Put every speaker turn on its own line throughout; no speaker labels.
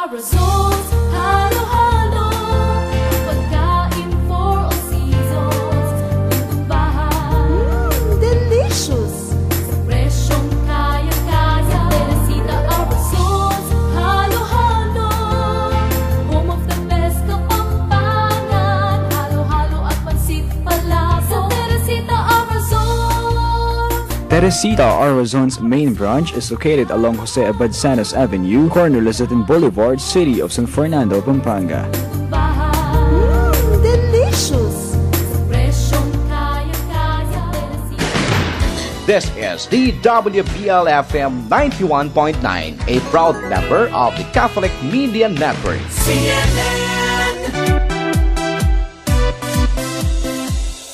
our results. Halo-halo, pagkain for all seasons. Lutong bahay,
delicious.
sa presyong kaya-kaya. Teresita our results. Halo-halo, home of the best Kapampangan. Halo-halo at pansit palasa. Teresita our results.
Teresita Arrozone's main branch is located along Jose Abad Sanos Avenue, corner Luzon Boulevard, City of San Fernando, Pampanga.
Delicious.
Presyong kaya-kaya.
This is the WBL-FM 91.9, a proud member of the Catholic Media Network.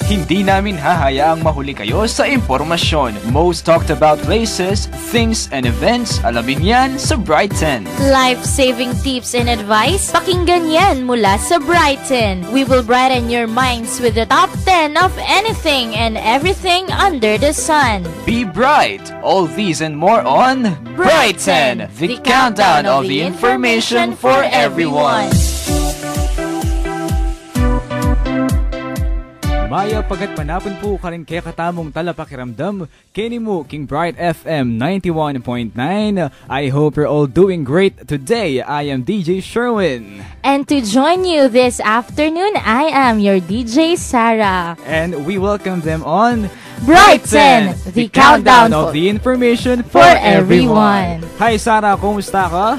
Hindi namin hahayaang mahuli kayo sa impormasyon. Most talked about places, things, and events, alamin yan sa Brighton.
Life-saving tips and advice, pakinggan yan mula sa Brighton. We will brighten your minds with the top 10 of anything and everything under the sun.
Be bright! All these and more on Brighton, the countdown of the information for everyone.
Maya pagat panapon po karing kaya katamong talapakiramdam, kini mo King Bright FM 91.9. I hope you're all doing great today. I am DJ Sherwin.
And to join you this afternoon, I am your DJ Sarah.
And we welcome them on
Brighton, the countdown
of the information for
everyone.
Hi Sarah, kumusta ka?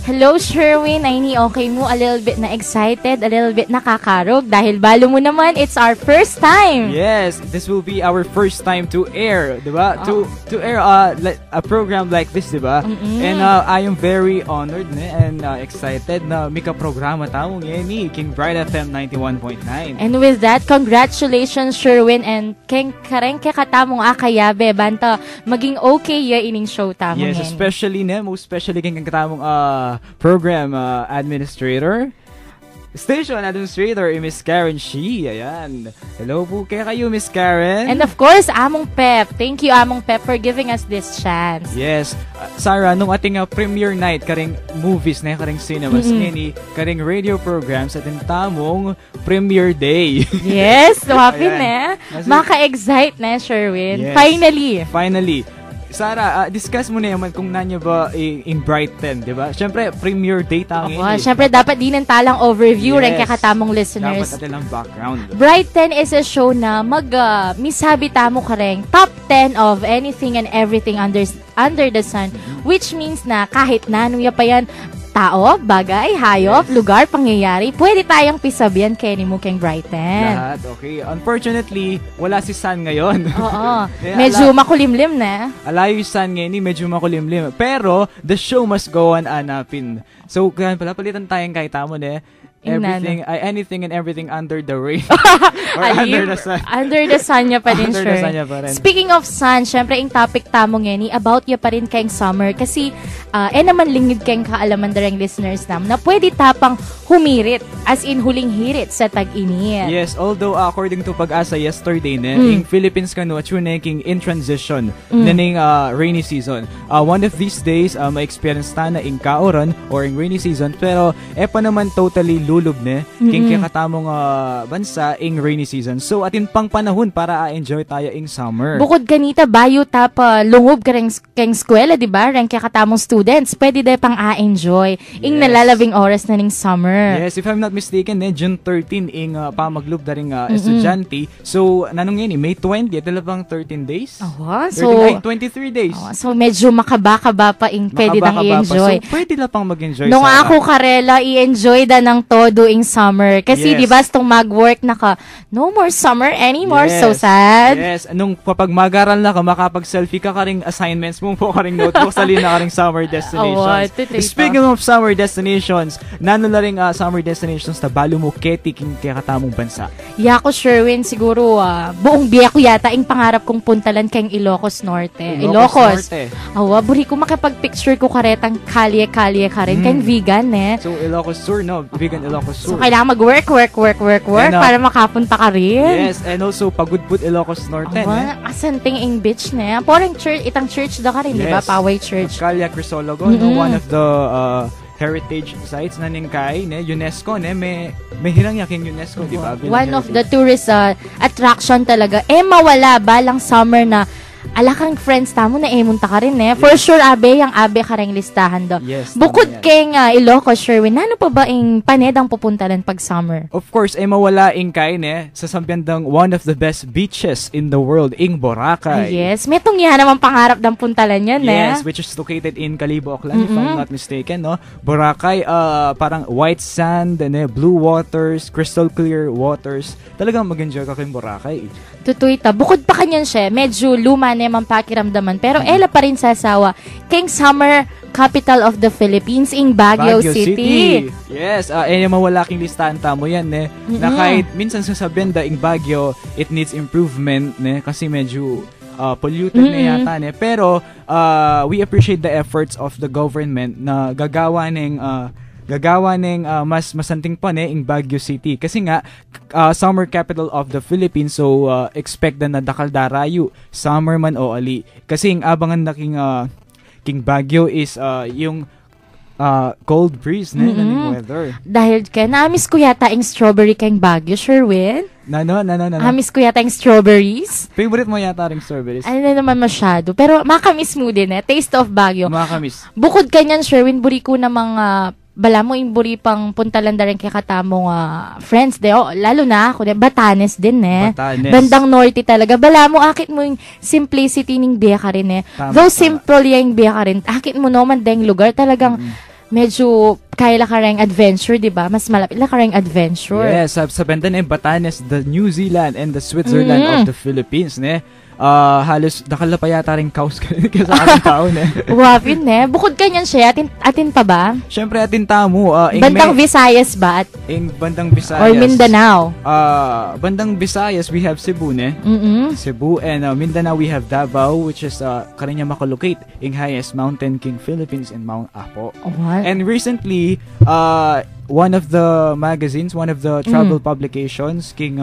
Hello Sherwin, ay ni okay mo, a little bit na excited, a little bit nakakarog dahil balo mo naman, it's our first time.
Yes, this will be our first time to air, diba? To air a program like this, diba? And I am very honored and excited na mika programa tawong ni King Bright FM 91.9.
And with that, congratulations Sherwin and keng kareng katamong akayabe banta maging okay ya ining show tamong.
Yes, especially most especially keng katamong program administrator, station administrator, Miss Karen Shi. Ayan. Hello po kayo, Miss Karen.
And of course, Among Pep. Thank you, Among Pep, for giving us this chance.
Yes. Sarah, nung ating premiere night, karing movies na karing cinemas, karing radio programs, at tamong premiere day.
Yes, so happy na. Maka-excite na, Sherwin.
Yes. Finally. Sarah, discuss mo na yaman kung nanya ba in Brighton, di ba? Siyempre, premiere day tayo ngayon.
Siyempre, dapat din ng talang overview rin kakatamong listeners.
Dapat natin lang background.
Brighton is a show na misabi tamo ka rin top 10 of anything and everything under the sun, which means na kahit nanuya pa yan, tao, bagay, hayop, lugar, pangyayari, pwede tayong pisabihan kay ni King Brighton.
Lahat, okay. Unfortunately, wala si San ngayon.
Oo. Medyo makulimlim na.
Alayo yung San ngayon, medyo makulimlim. Pero, the show must go on anapin. So, kaya pala palitan tayong kahit tamo anything and everything under the rain. Or under the sun.
Under the sun niya pa din,
Under the sun niya pa rin.
Speaking of sun, syempre, yung topic tamo ngayon, about ya pa rin kayong summer. Kasi, naman lingid kayong kaalaman darang listeners nam na pwede tapang humirit, as in huling hirit sa tag-init.
Yes, although according to Pag-asa yesterday, in Philippines kanu at making in transition na rainy season. One of these days, ma-experience ta na in kaoran or in rainy season, pero pa naman totally lulub king katamong bansa in rainy season. So atin pang panahon para enjoy tayo in summer.
Bukod kanita bayo tapa lungob ka keng eskwela, di ba? Ren katamong students, pwede day pang enjoy ing nalalabing oras na ning summer.
Yes, if I'm not mistaken, June 13 ing pamaglub da ring estudyante. So nanong yan May 20, ito lang 13 days.
So
23 days.
So medyo makaba-kaba pa ing pwede dang i-enjoy.
So pwede lang pang mag-enjoy.
Nung ako karela i-enjoy da ng todo in summer. Kasi di ba itong mag-work na ka, no more summer anymore.
Yes.
So sad.
Yes. Nung kapag mag-aral na ka, makapag-selfie ka karing assignments mo po karing notebook sa lina karing summer destinations. Speaking of summer destinations, nanula ring summer destinations na balo mo ketiking katamong bansa.
Yako Sherwin, siguro buong biya ko yata ing pangarap kong puntalan kayong Ilocos Norte. Ilocos. Buri ko makipag-picture ko karetang kalye-kalye ka rin. Kayong vegan,
So, Ilocos Sur, no? Vegan Ilocos Sur.
So, kailangan mag-work para makapunta ka rin.
Yes, and also, Pagudpud Ilocos Norte,
Asanting ing beach na. Porang church, itang church da ka rin, di ba? Poway Church.
Calia Crisologo, one of the heritage sites na ningkay ne UNESCO ne may hirang yaking UNESCO, di ba? Bilang
One of the
heritage.
tourist attraction talaga. Mawala ba lang summer na ala kang friends tamo na munta ka rin For sure, yung abe ka rin listahan do.
Yes,
Bukod
tama yan.
kay Ilocos, Sherwin, ano pa ba yung panedang pupunta rin pag summer?
Of course, mawala ingkay ne sa sambyandang one of the best beaches in the world, ing Boracay.
Yes, metong yan naman pangarap ng puntalan yan,
Yes, which is located in Calibo, Aklan, if I'm not mistaken, no? Boracay, parang white sand, blue waters, crystal clear waters. Talagang mag-enjoy ka kay Boracay.
Tutuy ta. Bukod pa kanyan siya, medyo luma na yung pakiramdaman. Pero ela pa rin sasawa. King summer capital of the Philippines in Baguio City.
Yes, mawala king listahan tamo yan, na kahit minsan sasabihin da ing Baguio, it needs improvement, kasi medyo polluted na yata, pero we appreciate the efforts of the government na gagawa ng mas masanting pa ing Baguio City kasi nga summer capital of the Philippines, so expect na dakal darayo summer man o ali kasi ang abangan na king Baguio is yung cold breeze na weather.
Dahil kaya namiss ko yata yung strawberry kang Baguio, Sherwin.
Nano.
Namiss ko yata yung strawberries.
Favorite mo yata ring strawberries?
Ano na naman masyado. Pero makamiss mo din Taste of Baguio.
Makakamiss.
Bukod kanyan, Sherwin, buri ko na mga bala mo yung buri pang puntalan da rin kay katamong friends lalo na ako Batanes din
Batanes.
Bandang norte talaga bala mo akit mo yung simplicity ning biya ka rin though simple yung biya ka rin akit mo naman dahil lugar talagang medyo kaya ka rin adventure, di ba? Mas malapit ka rin adventure.
Yes, sa banda na Batanes, the New Zealand and the Switzerland of the Philippines, halos nakalapa yata rin kaos ka sa ating tao,
Wapin, Bukod kanyan siya, atin pa ba?
Siyempre, atin tamo.
Bandang Visayas ba?
Bandang Visayas.
Or Mindanao?
Bandang Visayas, we have Cebu, Cebu, and Mindanao, we have Davao, which is kaninya makolocate in highest mountain king Philippines in Mount Apo.
What?
And recently, one of the magazines, one of the travel publications, king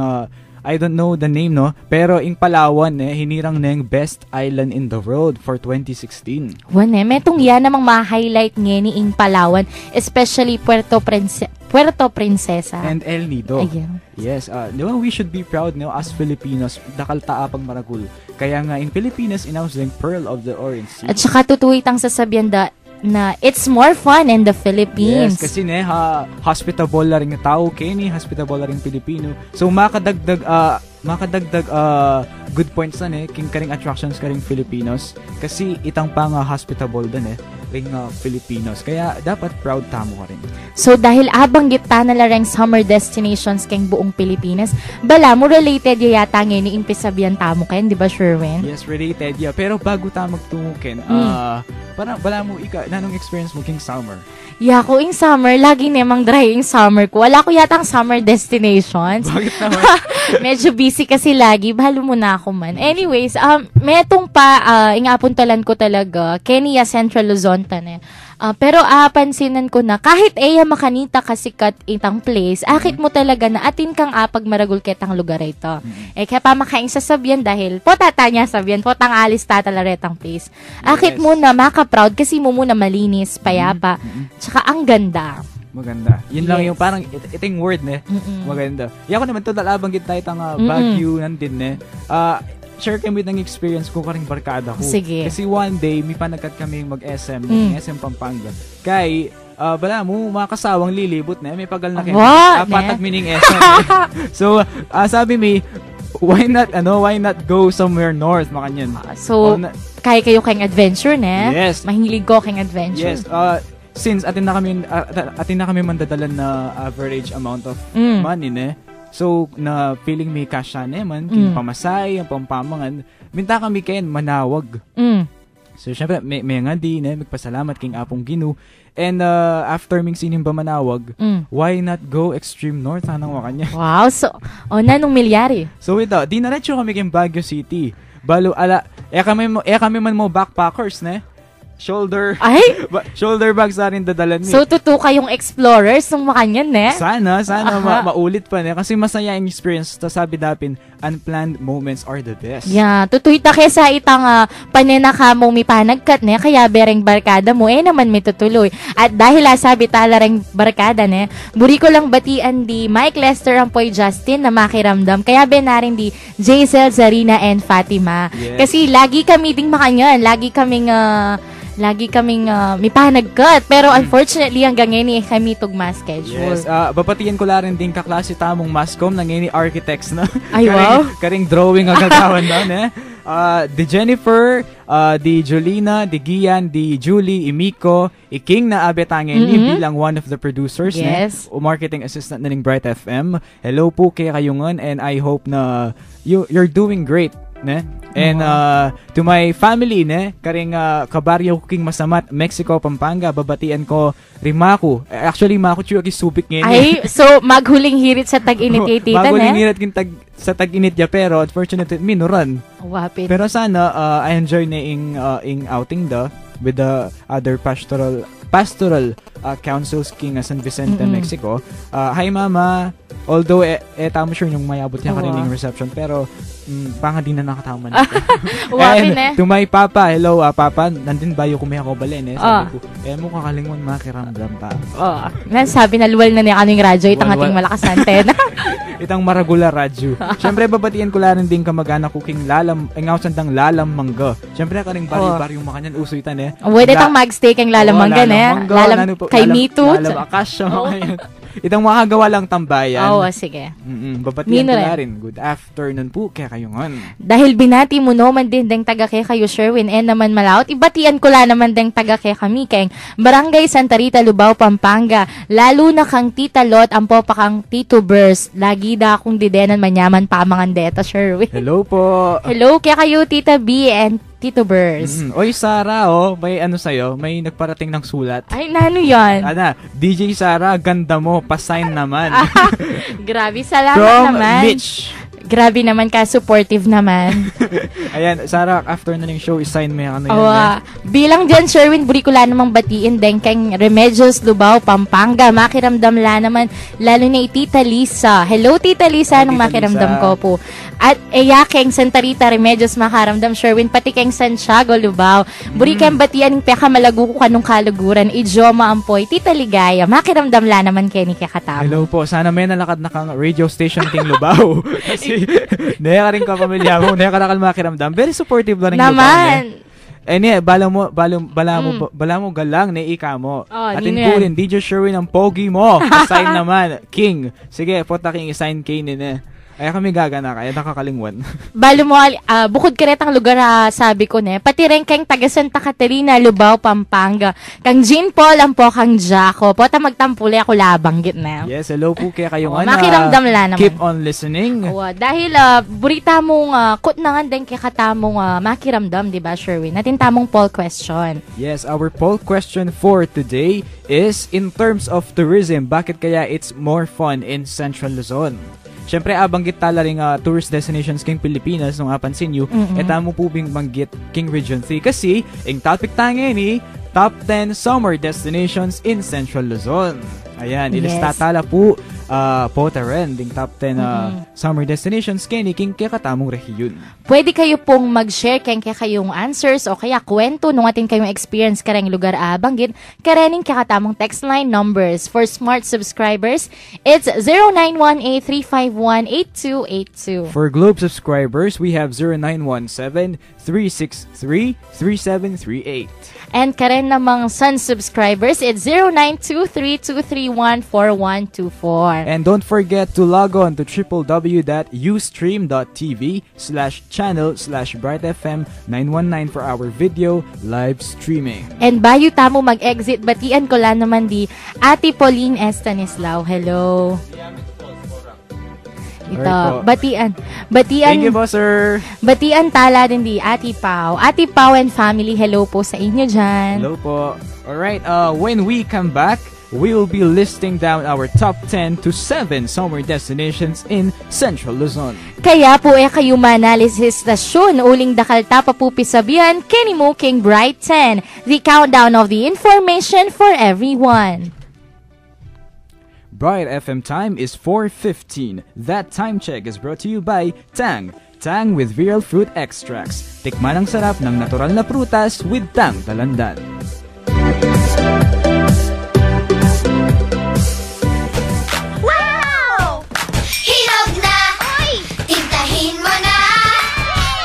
I don't know the name, pero in Palawan, hinirang na yung best island in the world for 2016.
Metong yan namang ma-highlight nga ni ing Palawan, especially Puerto Princesa.
And El Nido.
Ayan.
Yes, di ba we should be proud as Filipinos, dakal taapang maragul. Kaya nga in Pilipinas, inawis yung Pearl of the Orange Sea.
At saka tutuwitang sasabihan na it's more fun in the Philippines.
Yes, kasi hospitable la rin tao, Kenny, hospitable la rin Pilipino. So makadagdag good points na king karing attractions karing Filipinos kasi itang pang hospitable din ring Filipinos. Kaya dapat proud tamo ka rin.
So dahil abang kita na larang summer destinations kang buong Pilipinas, bala mo related yata ngayon ni impisabihan tamo kayo, di ba, Sherwin?
Yes, related, yeah. Pero bago tayo magtumukin, parang bala mo nanong experience mo king summer?
Yeah, ko ing summer, lagi namang dry ing summer ko. Wala ko yatang summer destinations.
Bakit naman?
Medyo busy kasi lagi. Bahalo mo na ako man. Anyways, metong pa, ingapuntalan ko talaga, Kenya Central Luzon pero pansinan ko na kahit makanita kasikat itang place, akit mo talaga na atin kang apag maragul ketang lugar ito. Kaya pa makaing sasabihan dahil po tatanya sabihan, po tang alis tatalaretang place. Akit mo na maka-proud kasi mo muna malinis, payapa, tsaka ang ganda.
Maganda. Yun lang yung parang iting word, Maganda. Yako naman to dalabang kita itang Baguio nandin, share kami ng experience ko karing barkada ko.
Sige.
Kasi one day, may panagkat kami mag-SM, SM Pampanga. Kay, bala mo, mga kasawang lilibot may pagal na kayo. Patag mining SM. So, sabi mi, why not go somewhere north, makanyan.
So, kaya kayo kayong adventure,
Yes.
Mahilig ko kayong adventure.
Yes. Since atin na kami mandadalan na average amount of money, so, na feeling may kasya naman, king pamasay, ang pampamangan, minta kami kayo manawag. So, syempre, may nga di, magpasalamat king Apong Ginu. And after ming sining ba manawag, why not go extreme north, hanang wakanya?
Wow, so, nanong milyari?
So, ito, di naretso kami king Baguio City. Balo, kami man mo backpackers, shoulder bags na rin dadalan ni.
So, kayong explorers ng makanyan,
Sana maulit pa kasi masaya yung experience. Sabi dapin, unplanned moments are the best.
Yeah, tutuyta kesa itang panenaka mo mi panagkat ne, kaya bereng barkada mo naman may tutuloy. At dahil sabi tala ring barkada ne, buri ko lang batian di Mike Lester Ampoy Justin na makiramdam, kaya benarin di Jaisel, Zarina and Fatima.
Yes.
Kasi lagi kami ding makanyan, lagi kaming may panagkat. Pero unfortunately, hanggang ngayon kami tugma schedule.
Yes, babatiyan ko la rin din kaklase tamong mascom ng ngayon architects na.
Ay, wow.
Karing drawing ang gagawan na, di Jennifer, di Jolina, di Gian, di Julie, Imiko, iking na abetangin bilang one of the producers
Yes.
o marketing assistant na ng Bright FM. Hello po kay kayungan, and I hope na you're doing great. Ne? And to my family, ne, karing kabaryo king masamat, Mexico, Pampanga, babatian ko Rimaku. Actually, Maku Chuaki Subic ngayon.
Ay, so maghuling hirit sa tag-init kay tita,
Maghuling
ne?
hirit king sa tag-init niya, pero unfortunately, minuran.
Wapit.
Pero sana, I enjoy na ing outing with the other pastoral councils king San Vicente, Mexico. Hi mama, although tamo sure yung mayabot niya karining reception, pero panga di na nakatama na.
Wapin eh.
To my papa, hello papa, nandun ba yung kumiha ko balen sabi ko, mo kakalingon makiramdam pa.
Sabi na luwal na niya kaming radyo, itang ating malakas antena.
Itang maragula radyo. Siyempre, babatian ko lang din kamag-anak ko king lalam, ang sandang lalam mangga. Siyempre, karing bari yung makanyan, uso itan eh.
Pwede itang mag-stay kang lalamangga, ne? Lalam kay Mito.
Lalam akasya, itang makagawa lang tambayan.
Oo, sige.
Babatian ko na rin. Good afternoon po, kaya kayo ngon.
Dahil binati mo naman din deng taga kay kayo, Sherwin, and naman malaot, ibatian ko la naman deng taga kay kami, kay Barangay Santa Rita, Lubao, Pampanga. Lalo na kang Tita Lot, ampo pa kang Tito Burst. Lagi da akong didenan manyaman pa mga deta, Sherwin.
Hello po.
Hello, kaya kayo, Tita B and Tito Burst.
Oy, Sarah, may ano sa'yo, may nagparating ng sulat.
Ay, nano yan?
DJ Sarah, ganda mo, pasign naman.
Grabe, salamat
From
naman.
Mitch.
Grabe naman ka, supportive naman.
Ayan, Sarah, after na ng show, isign mo yung ano yan.
Bilang dyan, Sherwin, buri ko la namang batiin din kang Remedios, Lubao, Pampanga. Makiramdam la naman, lalo na Tita Lisa. Hello, Tita Lisa, nung makiramdam ko po. At keng Santa Rita, Remedios, makaramdam, Sherwin, pati keng Santiago, Lubao. Buri kang batian, peka malagu ko kanong kaluguran, Idioma Ampoy, Tita Ligaya. Makiramdam la naman kay ni Kakatamo.
Hello po, sana may nalakad na kang radio station king Lubao. Kasi, naya ka rin kapamilya mo, naya ka nakal makiramdam. Very supportive lang ng
naman.
Bala mo galang na ika mo. Atin ko rin, DJ Sherwin ang pogi mo. Assign naman, King. Sige, pota King, assign King nene. Ay kami gagana kaya nakakalingwan.
Balo mo, bukod karetang lugar sabi ko ne, pati rin kang taga Santa Catarina, Lubao, Pampanga. Kang Jean Paul, ang po kang Jaco. Pota magtampuli ako labanggit na.
Yes, hello po kaya kayong
makiramdam la naman.
Keep on listening.
Dahil burita mong kut na nga din kaya katamong makiramdam, di ba Sherwin? Natin tamong poll question.
Yes, our poll question for today is, in terms of tourism, bakit kaya it's more fun in Central Luzon? Siyempre, banggit tala rin tourist destinations king Pilipinas nung apansin nyo, mo po bing banggit king Region 3 kasi ang topic tayo ni Top 10 Summer Destinations in Central Luzon. Ayan, ilista tala po pota rin ding top 10 summer destinations king katamong rehiyon.
Pwede kayo pong mag-share kayong answers o kaya kwento nung atin kayong experience kareng lugar banggit karening kakatamong text line numbers. For smart subscribers, it's 0918-351-8282.
For Globe subscribers, we have 0917-363-3738.
And karen namang Sun subscribers, it's 0923-231-4124.
And don't forget to log on to www.ustream.tv/channel/brightfm 919 for our video live streaming.
And bayo tamo mag-exit, batian ko lang naman di Ate Pauline Estanislao. Hello. Ito, batian.
Thank you po, sir.
Batian tala din di Ate Pau. Ate Pau and family, hello po sa inyo dyan.
Hello po. Alright, when we come back, we will be listing down our top 10 to 7 summer destinations in Central Luzon.
Kaya po kayo manali sa estasyon, uling dakal tapa po pisabihan, Kenny Mo King Bright 10, the countdown of the information for everyone.
Bright FM time is 4:15. That time check is brought to you by Tang. Tang with real fruit extracts. Tikman ang sarap ng natural na prutas with Tang Dalandan.
Wow! Hinog na! Tintahin mo na!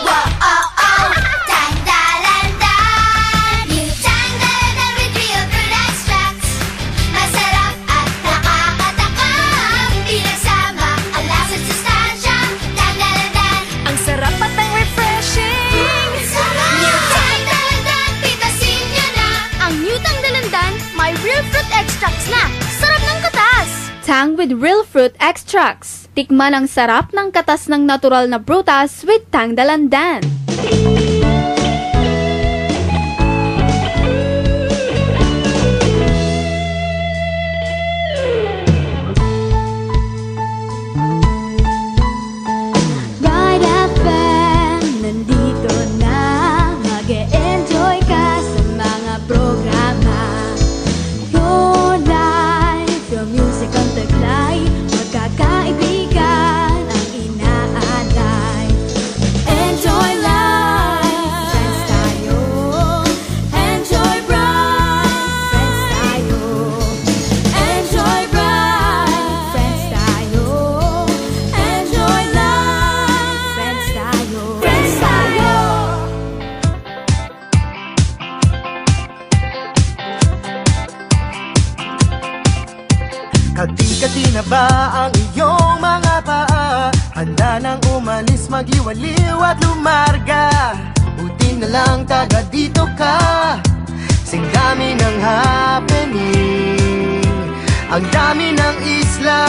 Wow, oh, oh! Tang Dalandan! New Tang Dalandan with real fruit extracts. Masarap at nakakatakam. Pinagsama ang lasa at sustansya. Tang Dalandan!
Ang sarap at ang refreshing.
New Tang Dalandan! Pitasin nyo na!
Ang New Tang Dalandan, may real fruit extracts na. Sarap ng katas. Tang with real fruit extracts. Tikman ang sarap ng katas ng natural na prutas with Tang Dalandan.
Bright FM, nandito na. Mag-e-enjoy ka sa mga programa. Your life, your music ang taglay. Magkakaibigan ang inaalay. Enjoy life, friends tayo. Enjoy bright, friends tayo. Enjoy bright, friends tayo. Enjoy life, friends tayo. Friends tayo.
Kati-kati na ba ang iyong mga paa? Handa nang umalis, mag-iwaliw at lumarga. Buti na lang taga dito ka. Sing dami ng happening, ang dami ng isla.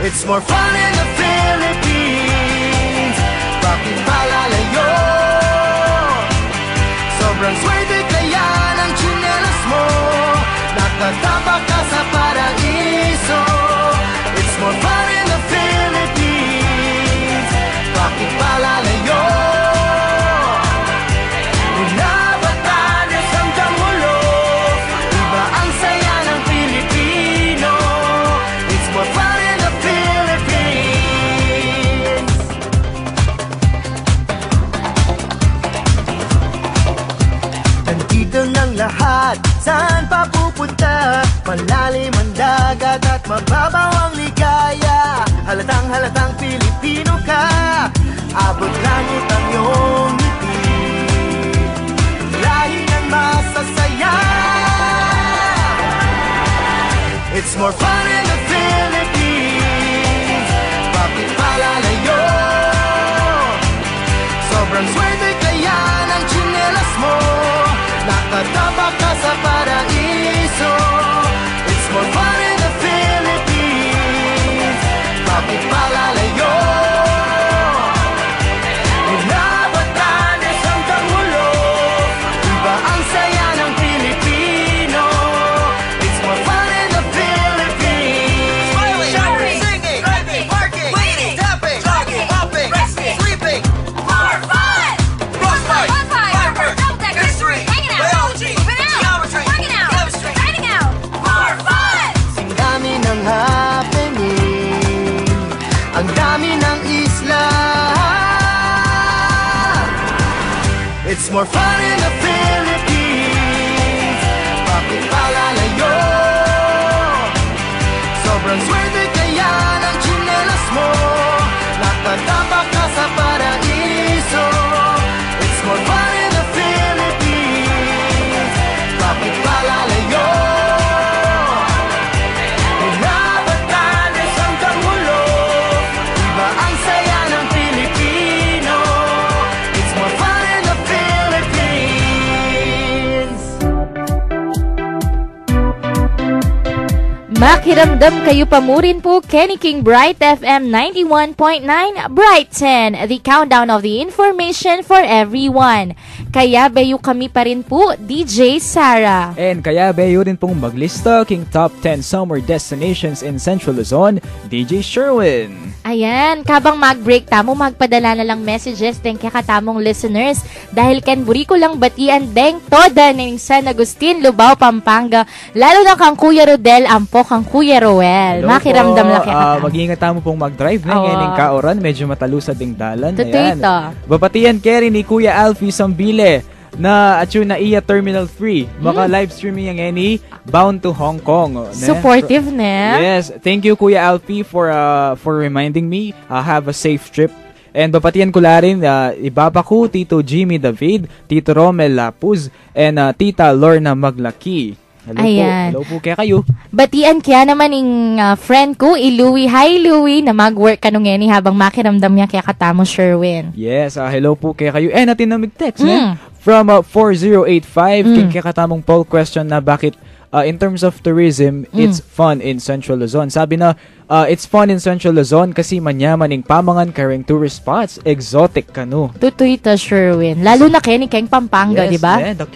It's more fun in the Philippines. Bakit palalayo? Sobrang swerte kaya ng tsinelas mo. Nakatapak ka sa paraiso. It's more fun in the Philippines. Bakit palalayo? Mula Batanes hanggang Hulo, iba ang saya ng Pilipino. It's more fun in the Philippines. Nandito ng lahat, saan pa pupunta? Malalim ang dagat at mababaw ang ligaya. Halatang Pilipino ka. Abot langit ang iyong ngiti. Lahi ng masasaya. It's more fun in the Philippines. Bakit palalayo? Sobrang swerte kaya ng tsinelas mo. Nakatapak ka sa paraiso. It's more fun in the Philippines. Bakit palalayo? Mula Batanes hanggang Hulo, iba ang saya ng Pilipino. It's more fun in the Philippines. Smiling, shouting, singing, driving, parking, waiting, tapping, jogging, hopping, resting, sleeping.
More fun!
Frostbite, fireworks, history, biology, geometry, chemistry,
Dining out! More fun!
Sing dami ng happening, ang dami ng isla. It's more fun in the Philippines. Bakit palalayo? Sobrang swerte kaya ng tsinelas mo. Nakatapak ka sa paraiso. It's more fun in the Philippines. Bakit palalayo? Mula Batanes hanggang Hulo, iba ang saya ng Pilipino. It's more fun in the Philippines.
Makiramdam kayo pamurin po, Kenny King, Bright FM 91.9, Bright 10, the countdown of the information for everyone. Kaya beyo kami pa rin po, DJ Sarah.
And kaya beyo rin pong maglista king top 10 summer destinations in Central Luzon, DJ Sherwin.
Ayan, kabang mag-break tamo, magpadala na lang messages din kay katamong listeners dahil kan buri ko lang batian deng toda ng San Agustin, Lubao, Pampanga, lalo na kang Kuya Rodel, ampo kang Kuya Roel. Makiramdam lang kay katamo.
Mag-iingat tamo pong mag-drive na ngayon kaoran, medyo matalusad ding dalan.
Totoo ito.
Babatian Kerry ni Kuya Alfie Sambile na at yun na iya Terminal 3. Maka live streaming yang any bound to Hong Kong.
Supportive ne?
Yes. Thank you Kuya Alfie for reminding me. Have a safe trip. And babatian ko la rin ibaba ko Tito Jimmy David, Tito Romel Lapuz, and Tita Lorna Maglaki. Hello
Ayan.
po. Hello po kaya kayo.
Batian kaya naman yung friend ko, Louie. Hi, Louie, na mag-work ka nung ngeni habang makiramdam niya kaya katamo Sherwin.
Yes, hello po kaya kayo. Natin na mag-text, from 4085, kaya katamong poll question na bakit in terms of tourism, it's fun in Central Luzon. Sabi na, it's fun in Central Luzon kasi manyaman ng pamangan kareng tourist spots, exotic kanu.
Tutoy ta, Sherwin. Lalo na kaya ni Keng Pampanga, di ba?
Yes, the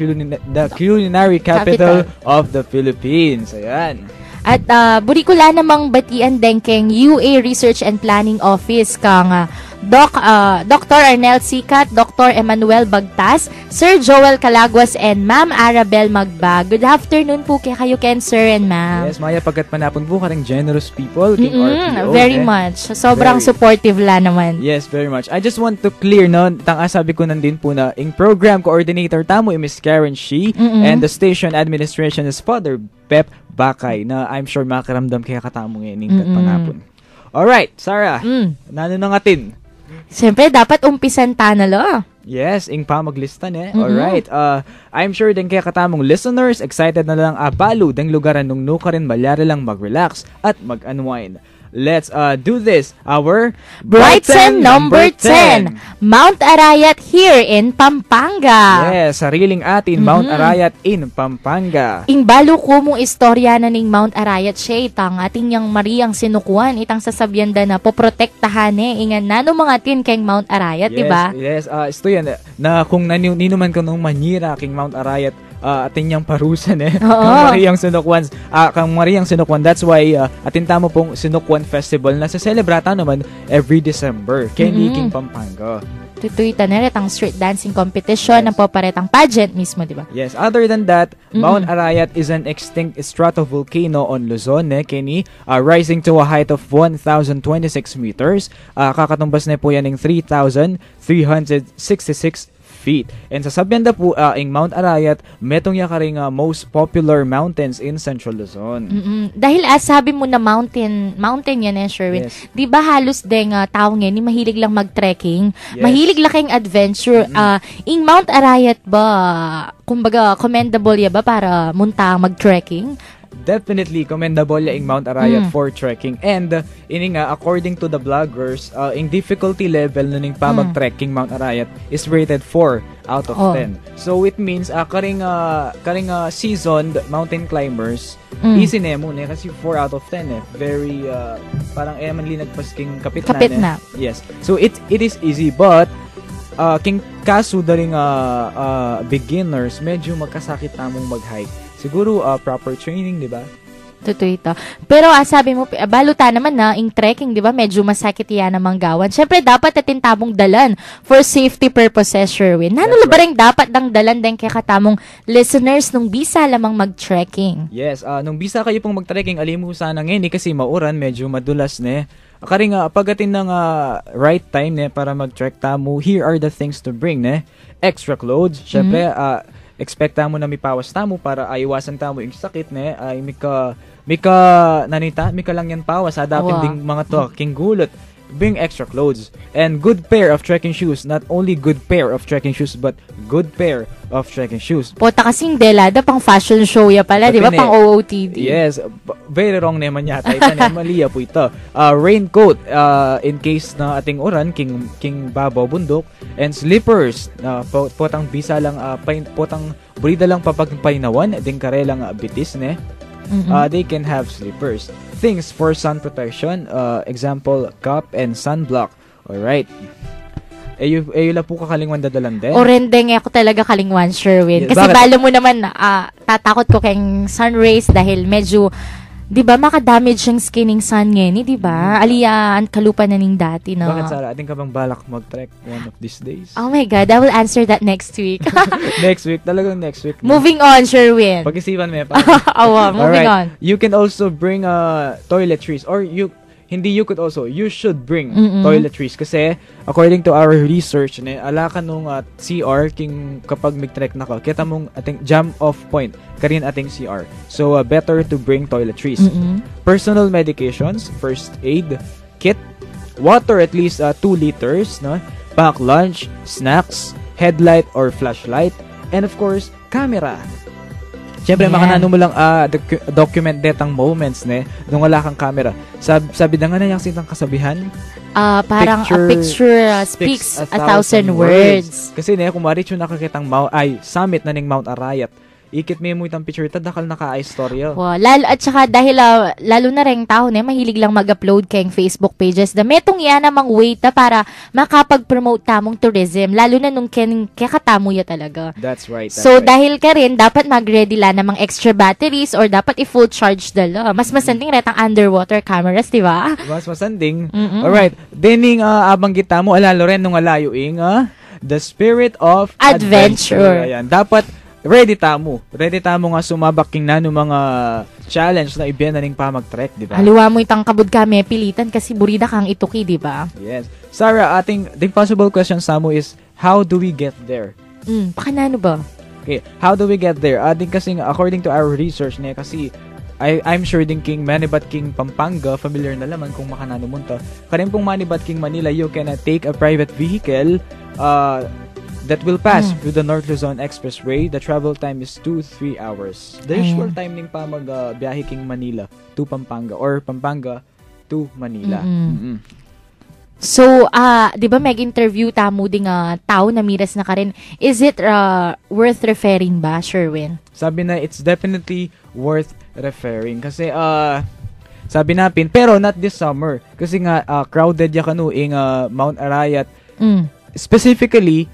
culinary capital of the Philippines. Ayan.
At buri ko la namang batian din keng UA Research and Planning Office kang Dr. Arnel Sikat, Dr. Emmanuel Bagtas, Sir Joel Calaguas, and Ma'am Arabel Magbag. Good afternoon po kayo, Ken, Sir and Ma'am.
Yes, Maya, pagkat manapon po ka rin generous people, King RPO.
Very much. Sobrang supportive la naman.
Yes, very much. I just want to clear, no, sabi ko nandin po na, in program coordinator tamo, Miss Karen Shi, and the station administration is Father Pep Bakay, na I'm sure makaramdam kaya katamo ngayon panapon. Alright, Sarah, nano na ngatin?
Siyempre, dapat umpisan tanalo.
Yes, ing pa maglista Alright, I'm sure din kaya katamong listeners, excited na lang abalo dang lugaran nung nuka rin malyari lang mag-relax at mag-unwind. Let's do this. Our
Brighton number 10, Mount Arayat here in Pampanga.
Yes, sariling atin, Mount Arayat in Pampanga.
Ing balo ko mong istorya na ning Mount Arayat siya itang ating yang Mariang sinukuan, itang sasabyanda na poprotektahan ingan nano mga tin keng Mount Arayat,
yes,
diba?
Yes, ito yan, na kung ninuman ka nung manyira king Mount Arayat, atin yung parusan kang Mariang Sinukwan. That's why atin tamo pong Sinukwan Festival na sa celebrata naman every December kay King Pampanga.
Tutoy taner ang street dancing competition ng paparetang pageant mismo, di ba?
Yes, other than that, Mount Arayat is an extinct stratovolcano on Luzon, Kenny, rising to a height of 1,026 meters. Kakatumbas na po yan ng 3,366 feet. And sa sabyanda po, ang Mount Arayat, metong yakaring most popular mountains in Central Luzon.
Dahil sabi mo na mountain yan Sherwin.
Yes.
Di ba halos deng tao ngayon, mahilig lang mag-trekking, mahilig lang kayong adventure. Ing Mount Arayat ba, kumbaga, commendable ya ba para munta mag-trekking?
Definitely commendable yung Mount Arayat for trekking. And according to the bloggers, yung difficulty level na pa mag-trekking Mount Arayat is rated 4 out of 10. So it means karing seasoned mountain climbers, easy na mo kasi 4 out of 10 very parang manli nagpasking kapit na. Yes. So it is easy, but king kaso daring beginners medyo magkasakit namong mag-hike. Siguro proper training, di ba?
Totoo ito. Pero sabi mo, baluta naman na, ing trekking, di ba, medyo masakit yan ang manggawan. Siyempre, dapat natin tabong dalan for safety purposes, Sherwin. Nano ba rin dapat dang dalan din kaya katamong listeners nung bisa lamang mag-trekking?
Yes, nung bisa kayo pong mag-trekking, alimu sana ngayon kasi mauran, medyo madulas Kari nga, pagatin ng right time para mag-trek tamo, here are the things to bring, extra clothes, syempre, expect mo na may pawas tamo para iwasan tamo yung sakit ay mika lang yan pawas dapat ding mga to king gulot. Bring extra clothes and good pair of trekking shoes, not only good pair of trekking shoes but good pair of trekking shoes.
Pota kasing delada pang fashion show ya pala, di ba? Pang OOTD.
Yes, very wrong naman yata ito maliya po ito. Raincoat in case na ating uran king babaw bundok, and slippers potang bisa lang potang burida lang papagpainawan ding kare lang bitis they can have slippers. Things for sun protection, example, cap and sunblock. Alright. Ayo la po kakalingwan dadalan din.
O rendeng ako talaga kalingwan, Sherwin. Kasi balo mo naman, tatakot ko kayong sun rays dahil medyo Di ba, makadamage yung skin ng sun ngayon, di ba? Aliyaan, kalupa na ning dati, no?
Bakit, Sarah? Ating ka bang balak mag-trek one of these days?
Oh my God, I will answer that next week.
Next week? Talagang next week.
Moving on, Sherwin.
Pag-isipan mo,
Awa, moving on.
You can also bring toiletries or you should bring toiletries kasi according to our research ala ka nung CR king kapag mag-trek na ka kita mong ating jump off point karin ating CR, so better to bring toiletries. Personal medications, first aid kit, water at least 2 liters, no, pack lunch, snacks, headlight or flashlight, and of course camera. Siyempre, makanano mo lang document detang moments, nung wala kang camera. Sabi na nga na yung sintang kasabihan?
Parang a picture speaks 1,000 words.
Kasi kung marit yung nakakitang summit na ning Mount Arayat, ikit mo itang picture, tadakal naka-istorya.
Wow, at saka dahil lalo na rin tao mahilig lang mag-upload kayong Facebook pages. Metong yan namang way para makapag-promote tamong tourism, lalo na nung kakatamo ya talaga.
That's right.
So, dahil ka rin, dapat mag-ready la namang extra batteries or dapat i-full charge dala. Mas masanding retang underwater cameras, di ba?
Mas masanding. Alright. Dining abang kita mo, alalo rin nung alayuing, the spirit of adventure. Ayan. Dapat ready tamo nga sumabak king nano mga challenge na ibiyan na ning pa mag-trek, di ba?
Haliwa mo itang kabud kami pilitan kasi burida kang ituki, di ba?
Yes. Sarah, the possible question sa mo is, how do we get there?
Pakanano ba?
Okay, how do we get there? Din kasi according to our research kasi I'm sure din king Manibat King Pampanga, familiar na naman kung makanano munta. Karin pong Manibat King Manila, you can take a private vehicle that will pass through the North Luzon Expressway. The travel time is 2-3 hours. The usual time ning pa mag-biyahe king Manila to Pampanga or Pampanga to Manila.
So, di ba mag-interview tamo ding tao na miras na ka rin. Is it worth referring ba, Sherwin?
Sabi na, it's definitely worth referring. Kasi, sabi napin, pero not this summer. Kasi nga, crowded ya kanuing Mount Arayat. Specifically,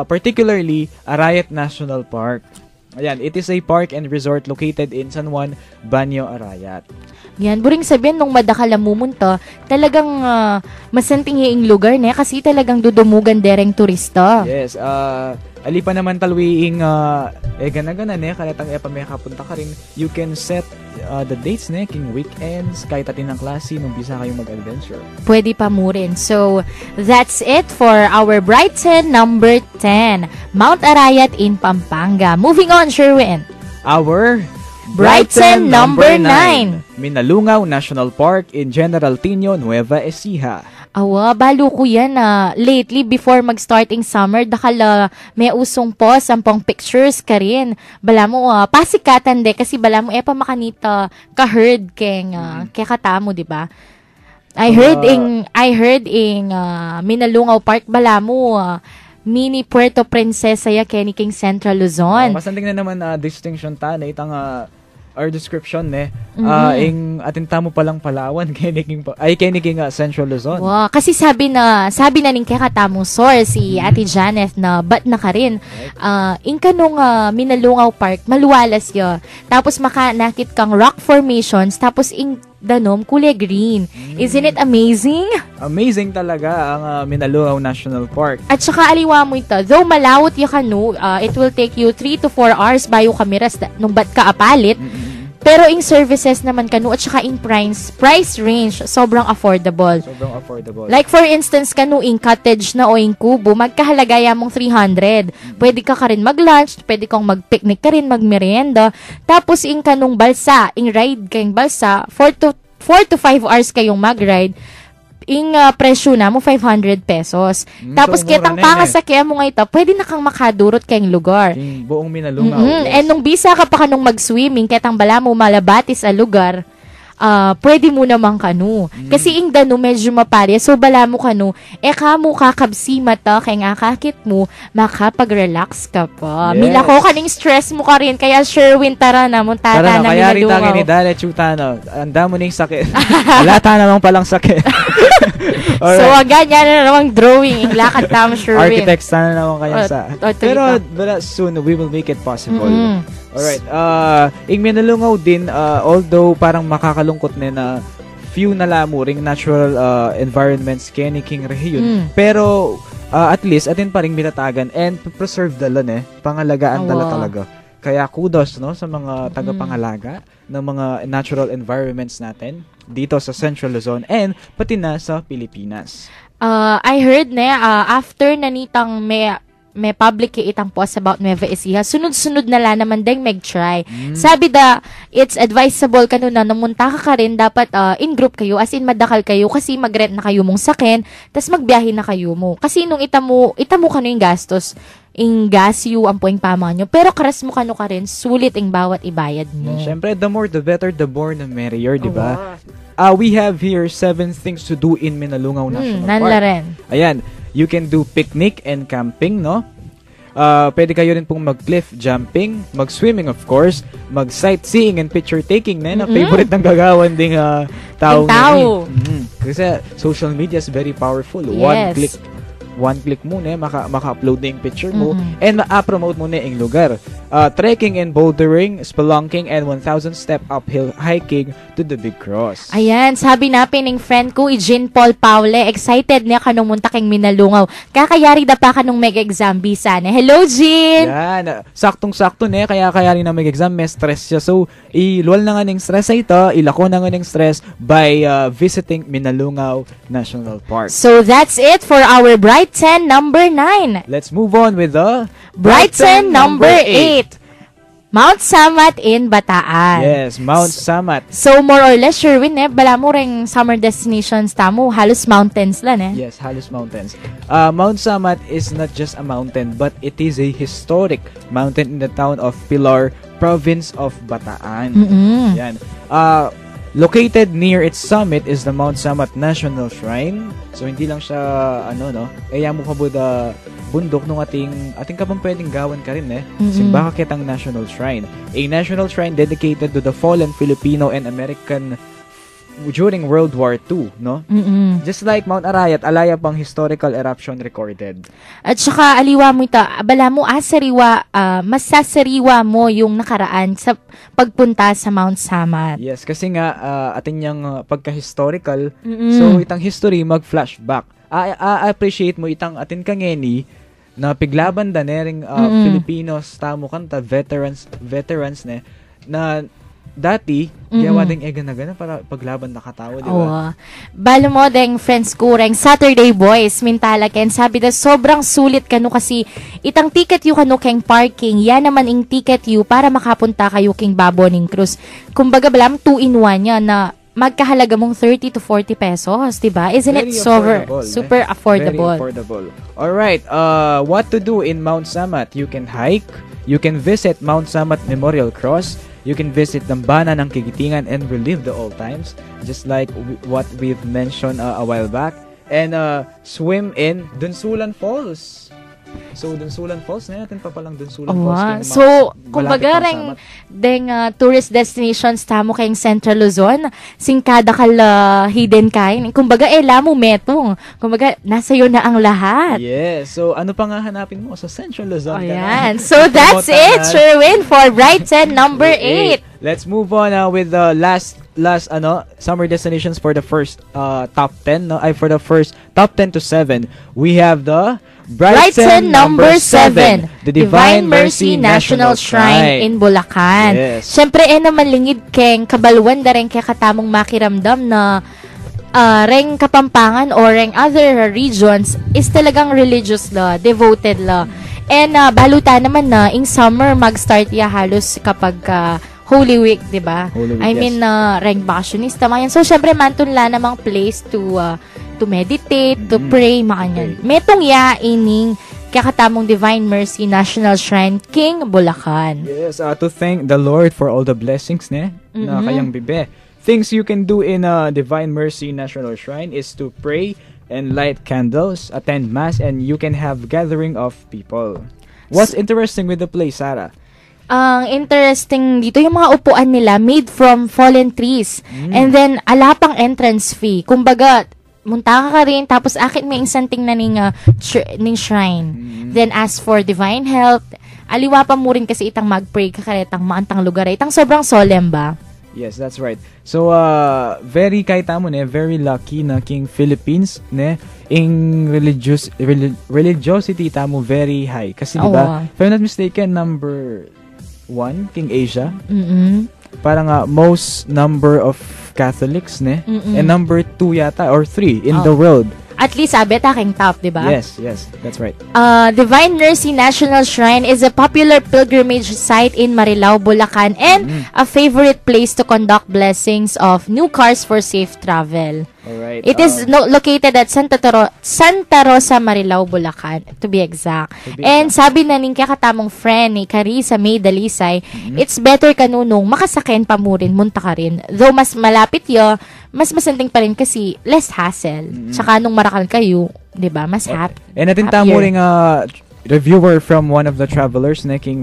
particularly Arayat National Park. Ayan, it is a park and resort located in San Juan, Banyo, Arayat.
Yan, buring sabihin nung madakala mumunta, talagang masanting hiing lugar kasi talagang dudumugan dereng turista.
Yes, ali pa naman talwiing gana-gana kalatang may kapunta ka rin. You can set the dates king weekends, kahit atin ng klase nung bisa kayong mag-adventure.
Pwede pa mo rin. So, that's it for our Brighton number 10, Mount Arayat in Pampanga. Moving on, Sherwin.
Our
Brighton number 9,
Minalungaw National Park in General Tino, Nueva Ecija.
Awa, balo ko yan lately before mag-starting summer, dakala may usong post, sampang pictures ka rin. Bala mo, pasikatan kasi bala mo, pa makanita ka-heard kaya katamo, di ba? I heard in Minalungaw Park, bala mo, mini Puerto Princesa ya King Central Luzon.
Masanding na naman distinction itang our description ing atin tamo palang Palawan keniking Central Luzon.
Wow, kasi sabi na ning kakatamong source si Ate Janet na bat na ka rin. In kanong Minalungaw Park, maluwalas yo. Tapos makanakit kang rock formations, tapos danom kulay green. Isn't it amazing?
Amazing talaga ang Minalungaw National Park.
At saka aliwa mo ito, though malawot yung kanu, it will take you 3 to 4 hours bayo kamiras nung bat ka apalit. Pero in services naman kanu at saka in price range, sobrang affordable. Like for instance, kanu in cottage na o in kubo, magkahalagaya mong 300. Pwede ka rin mag-lunch, pwede kang mag-picnic ka rin, mag-merienda. Tapos in kanung balsa, in ride kayong balsa, 4 to 5 hours kayong mag-ride. Presyo na mo 500 pesos. Tapos
so
kitang pangasakya mo nga ito, pwede na kang makadurot kayong lugar.
Buong Minalungaw. Yes.
And nung bisa ka pa kanong mag-swimming, kitang bala mo malabatis a lugar, pwede mo namang kanu. Kasi dano medyo mapalya. So, bala mo kanu, kamo kakabsi mata, kaya nga kakit mo, makapag-relax ka pa.
Yes.
Mila ko kaning stress mo ka rin. Kaya Sherwin, tara na, muntata na
kaya rin
Minalungaw.
tangin ni Dale Chutano. Anda mo ning sakit. Alata namang palang sakit.
So, ganyan na namang drawing. Lakad tama, Sherwin.
Architects na naman kaya sa. Pero soon, we will make it possible. Alright. Ing minalungaw din, although parang makakalungkot na few na lamo ring natural environments kaya ni King Rehiyon. Pero at least atin pa ring minatagan and to preserve dalan pangalagaan talaga. Kaya kudos no sa mga tagapangalaga ng mga natural environments natin dito sa Central Luzon and pati na sa Pilipinas.
I heard after nanitang may public itang post about Nueva Ecija, sunod-sunod na la naman ding mag-try. Sabi it's advisable kanuna namunta ka rin, dapat in group kayo, as in madakal kayo, kasi mag-rent na kayo mong sakin, tas magbiyahe na kayo mo. Kasi nung itamo kano yung gastos, ing gas yu ang poing pama nyo, pero karas mo kano ka rin, sulit ing bawat ibayad mo.
Siyempre, the more the better, the more the merrier, di ba? We have here 7 things to do in Minalungaw National Park.
Rin.
Ayan, you can do picnic and camping, no? Pwede kayo rin pong mag-cliff jumping, mag-swimming of course, mag-sightseeing and picture taking na favorite ng gagawan ding tao. Kasi social media is very powerful.
Yes.
One click muna, maka-upload na yung picture mo and ma-promote mo na yung lugar. Trekking and bouldering, spelunking, and 1,000-step uphill hiking to the Big Cross.
Ayan, sabi napin ng friend ko, Jean Paul Paule, excited niya kanong munta kang Minalungaw. Kakayari da pa kanong mag-exam bisa na. Hello, Jean!
Yan, saktong-sakto na, kaya kayari na mag-exam, may stress siya. So, iluwal na nga ng stress ay ito, ilako na nga ng stress by visiting Minalungaw National Park.
So, that's it for our Bright 10 number 9.
Let's move on with the
Bright 10 number 8. Mount Samat in Bataan.
Yes, Mount Samat.
So, more or less, Sherwin, bala mo ring summer destinations tamo, halos mountains lang,
Yes, halos mountains. Mount Samat is not just a mountain, but it is a historic mountain in the town of Pilar, province of Bataan. Yan. Located near its summit is the Mount Samat National Shrine. So, hindi lang siya, kaya mo kabuda bundok nung ating kapang pwedeng gawan ka rin Simbaha kitang National Shrine. A national shrine dedicated to the fallen Filipino and American during World War II, no? Just like Mount Arayat, alaya pang historical eruption recorded.
At saka aliwa mo ito, abala mo masasariwa mo yung nakaraan sa pagpunta sa Mount Samat.
Yes, kasi nga atin yung pagka-historical, so itang history mag-flashback. I-appreciate mo itang atin kangeni na piglaban da nering Filipinos tamo kanta veterans na dati gawa ding egana para paglaban na katao, di ba?
Balo mo ding friends ko reng Saturday Boys mintala ken sabi da sobrang sulit kano kasi itang ticket yu kano keng parking yan naman ing ticket yu para makapunta kayo king Baboning Cruz. Kumbaga balam 2 in 1 yan na magkahalaga mong 30 to 40 pesos, diba? Isn't it super affordable?
Very affordable. Alright, what to do in Mount Samat? You can hike, you can visit Mount Samat Memorial Cross, you can visit Dambana ng Kigitingan and relive the old times, just like what we've mentioned a while back, and swim in Dunsulan Falls. So, Dunsulan Falls na natin pa palang Dunsulan Falls.
So, kumbaga ring tourist destinations tamo kayong Central Luzon, singkada kal hidden kain. Kumbaga, lamo metong. Kumbaga, nasa iyo na ang lahat.
Yes. So, ano pa nga hanapin mo sa Central Luzon?
Ayan. So, that's it, Sherwin, for Bright 10 number 8.
Let's move on with the last summer destinations for the first top 10. For the first top 10 to 7, we have the Bright 10 number 7, the Divine Mercy National Shrine in Bulacan. Yes.
Siyempre, naman lingid keng kabalwan da rin kaya katamong makiramdam na reng Kapampangan or reng other regions is talagang religious la, devoted la. And baluta naman na in summer mag-start ya halos kapag Holy Week, di ba? I mean, reng vacationista man yan. So, syempre, mantunla namang place to meditate, to pray, makanyan. Metong ya ining kakatamong Divine Mercy National Shrine, King Bulacan.
Yes, to thank the Lord for all the blessings na kayang bibe. Things you can do in Divine Mercy National Shrine is to pray and light candles, attend mass, and you can have gathering of people. What's interesting with the place, Sarah?
Ang interesting dito, yung mga upuan nila made from fallen trees. And then, ala pang entrance fee. Kumbaga, munta ka rin, tapos akit may insanting na ning shrine. Then, ask for divine help. aliwa pa mo rin kasi itang magpray ka karetang maantang lugar itang sobrang solemn ba?
Yes, that's right. So, very kaita mo ne, very lucky na king Philippines ne, in religiosity tamo very high. Kasi diba, if I'm not mistaken, number 1, King Asia. Parang most number of Catholics ne, and number 2 yata or 3 in the world.
At least sabi taking top, di ba?
Yes, that's right.
Divine Mercy National Shrine is a popular pilgrimage site in Marilao, Bulacan, and a favorite place to conduct blessings of new cars for safe travel.
Alright.
It is located at Santa Rosa, Marilao, Bulacan, to be exact. And sabi na ning kakatamong friend ni Carissa May Dalisay, it's better kanunong makasaken pa mo rin, munta ka rin. Though mas malapit yo, mas masanting pa rin kasi less hassle. Tsaka nung marakal kayo, di ba, mas happy.
And natinta mo rin reviewer from one of the travelers ne, king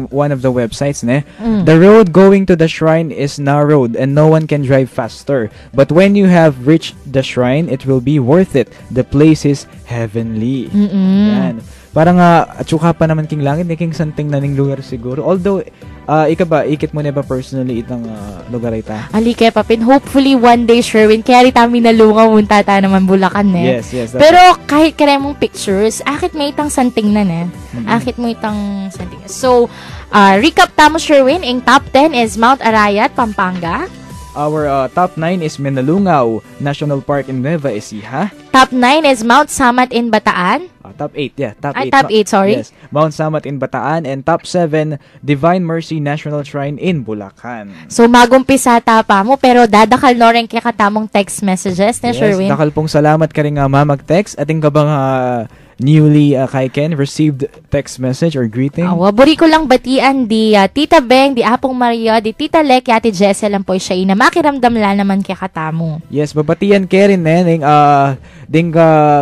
one of the websites ne. The road going to the shrine is narrowed and no one can drive faster, but when you have reached the shrine it will be worth it. The place is heavenly. Yan. Parang atsuka pa naman king langit ni king santing na ning lugar siguro, although ikit mo na ba personally itang lugar ita?
Ali kaya papin, hopefully one day Sherwin kaya rin tami nalungaw munta ta naman Bulacan eh.
Yes.
Pero kahit kaya mong pictures, akit may itang santing na ne. Akit mo itang santing. So, recap tamo Sherwin, ang top 10 is Mount Arayat, Pampanga.
Our top 9 is Menalungaw National Park in Nueva Ecija.
Top 9 is Mount Samat in Bataan.
Top 8, yeah. Top 8.
Top 8, sorry.
Yes. Mount Samat in Bataan. And top 7, Divine Mercy National Shrine in Bulacan.
So, magumpisa pa mo, pero dadakal no rin kaya katamong text messages na Sherwin.
Yes, dakal pong salamat ka rin mamag-text. Ating ka bang newly kay Ken received text message or greeting?
Buri ko lang batian di Tita Beng, di Apong Maria, di Tita Lek, Ate Jessel lang po siya ina. Makiramdam la naman kaya katamo.
Yes, babatian Karen ding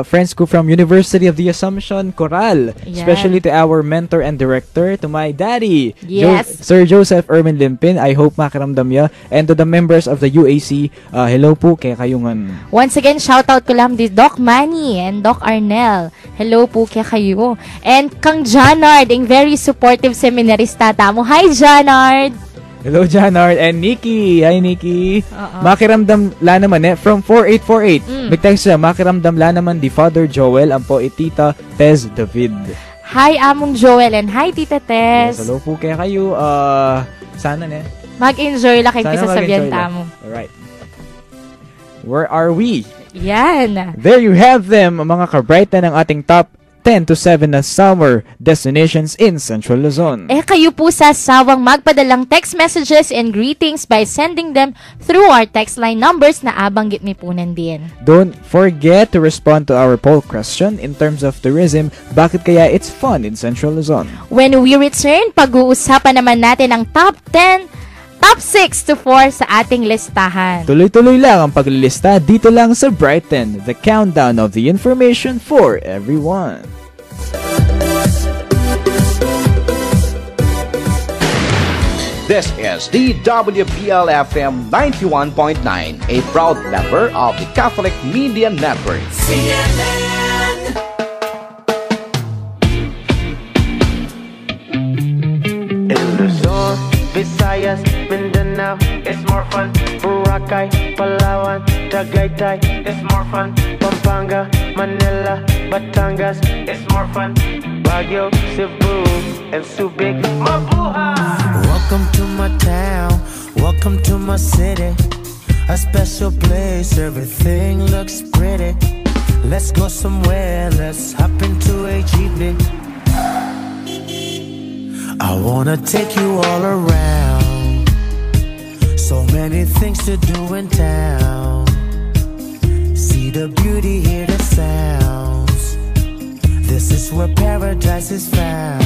friends ko from University of the Assumption, Coral. Yeah. Especially to our mentor and director, to my daddy,
yes.
Sir Joseph Ermin Limpin. I hope makiramdam ya. And to the members of the UAC, hello po kaya kayungan.
Once again, shout out ko lang di Doc Manny and Doc Arnel. Hello po kaya kayo. And Kang Janard, ang very supportive seminarista tamo. Hi, Janard!
Hello, Janard. And Nikki. Hi, Nikki. Makiramdam la naman from 4848. Nag-text siya, makiramdam la naman di Father Joel, ang po Tita Tez David.
Hi, Among Joel, and hi, Tita Tez.
Yes, hello po kaya kayo. Sana
mag-enjoy lang kayo sasabihan tamo.
Alright. Where are we?
Yan.
There you have them, mga kabrighton ng ating top 10 to 7 na summer destinations in Central Luzon.
Kayo po sa sawang magpadalang text messages and greetings by sending them through our text line numbers na abanggit mi po din.
Don't forget to respond to our poll question in terms of tourism. Bakit kaya it's fun in Central Luzon?
When we return, pag-uusapan naman natin ang top 10, top 6 to 4 sa ating listahan.
Tuloy-tuloy lang ang paglilista dito lang sa Brighton, the countdown of the information for everyone.
This is the WBL-FM 91.9, a proud member of the Catholic Media Network.
CNN! In Luzon, Visayas, Mindanao, it's more fun. Boracay, Palawan, Tagaytay, it's more fun. Pampanga, Manila, Batangas, it's more fun. Baguio, Cebu, and Subic, Mabuhay! Welcome to my town, welcome to my city. A special place, everything looks pretty. Let's go somewhere, let's hop into a jeepney. I wanna take you all around. So many things to do in town. See the beauty, hear the sounds. This is where paradise is found.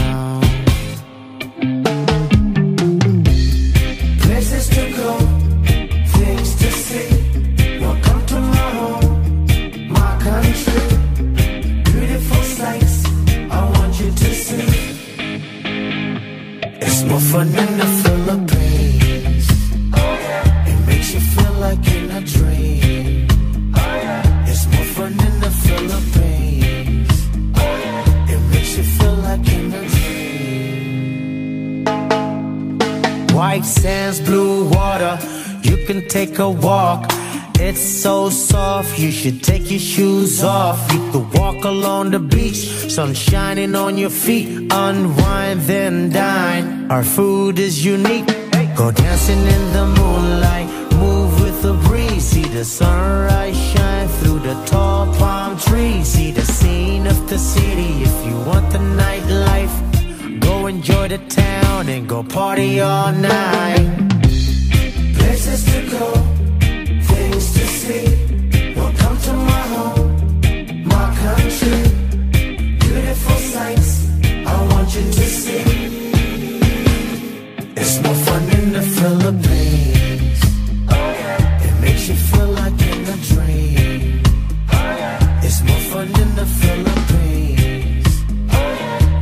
Places to go, things to see. Welcome to my home, my country. Beautiful sights, I want you to see. It's more fun in the Philippines. It makes you feel like in a dream. It's more fun in the Philippines. It makes you feel like in a dream. white sands, blue water. You can take a walk. It's so soft, you should take your shoes off. You could walk along the beach, sun shining on your feet. Unwind, then dine. Our food is unique. Go dancing in the moonlight, move with the breeze. See the sunrise shine through the tall palm trees. See the scene of the city. If you want the nightlife, go enjoy the town and go party all night. Places to go, things to see. Welcome to my home, my country. Beautiful sights, I want you to see. It's more fun in the Philippines. It makes you feel like in a dream. It's more fun in the Philippines.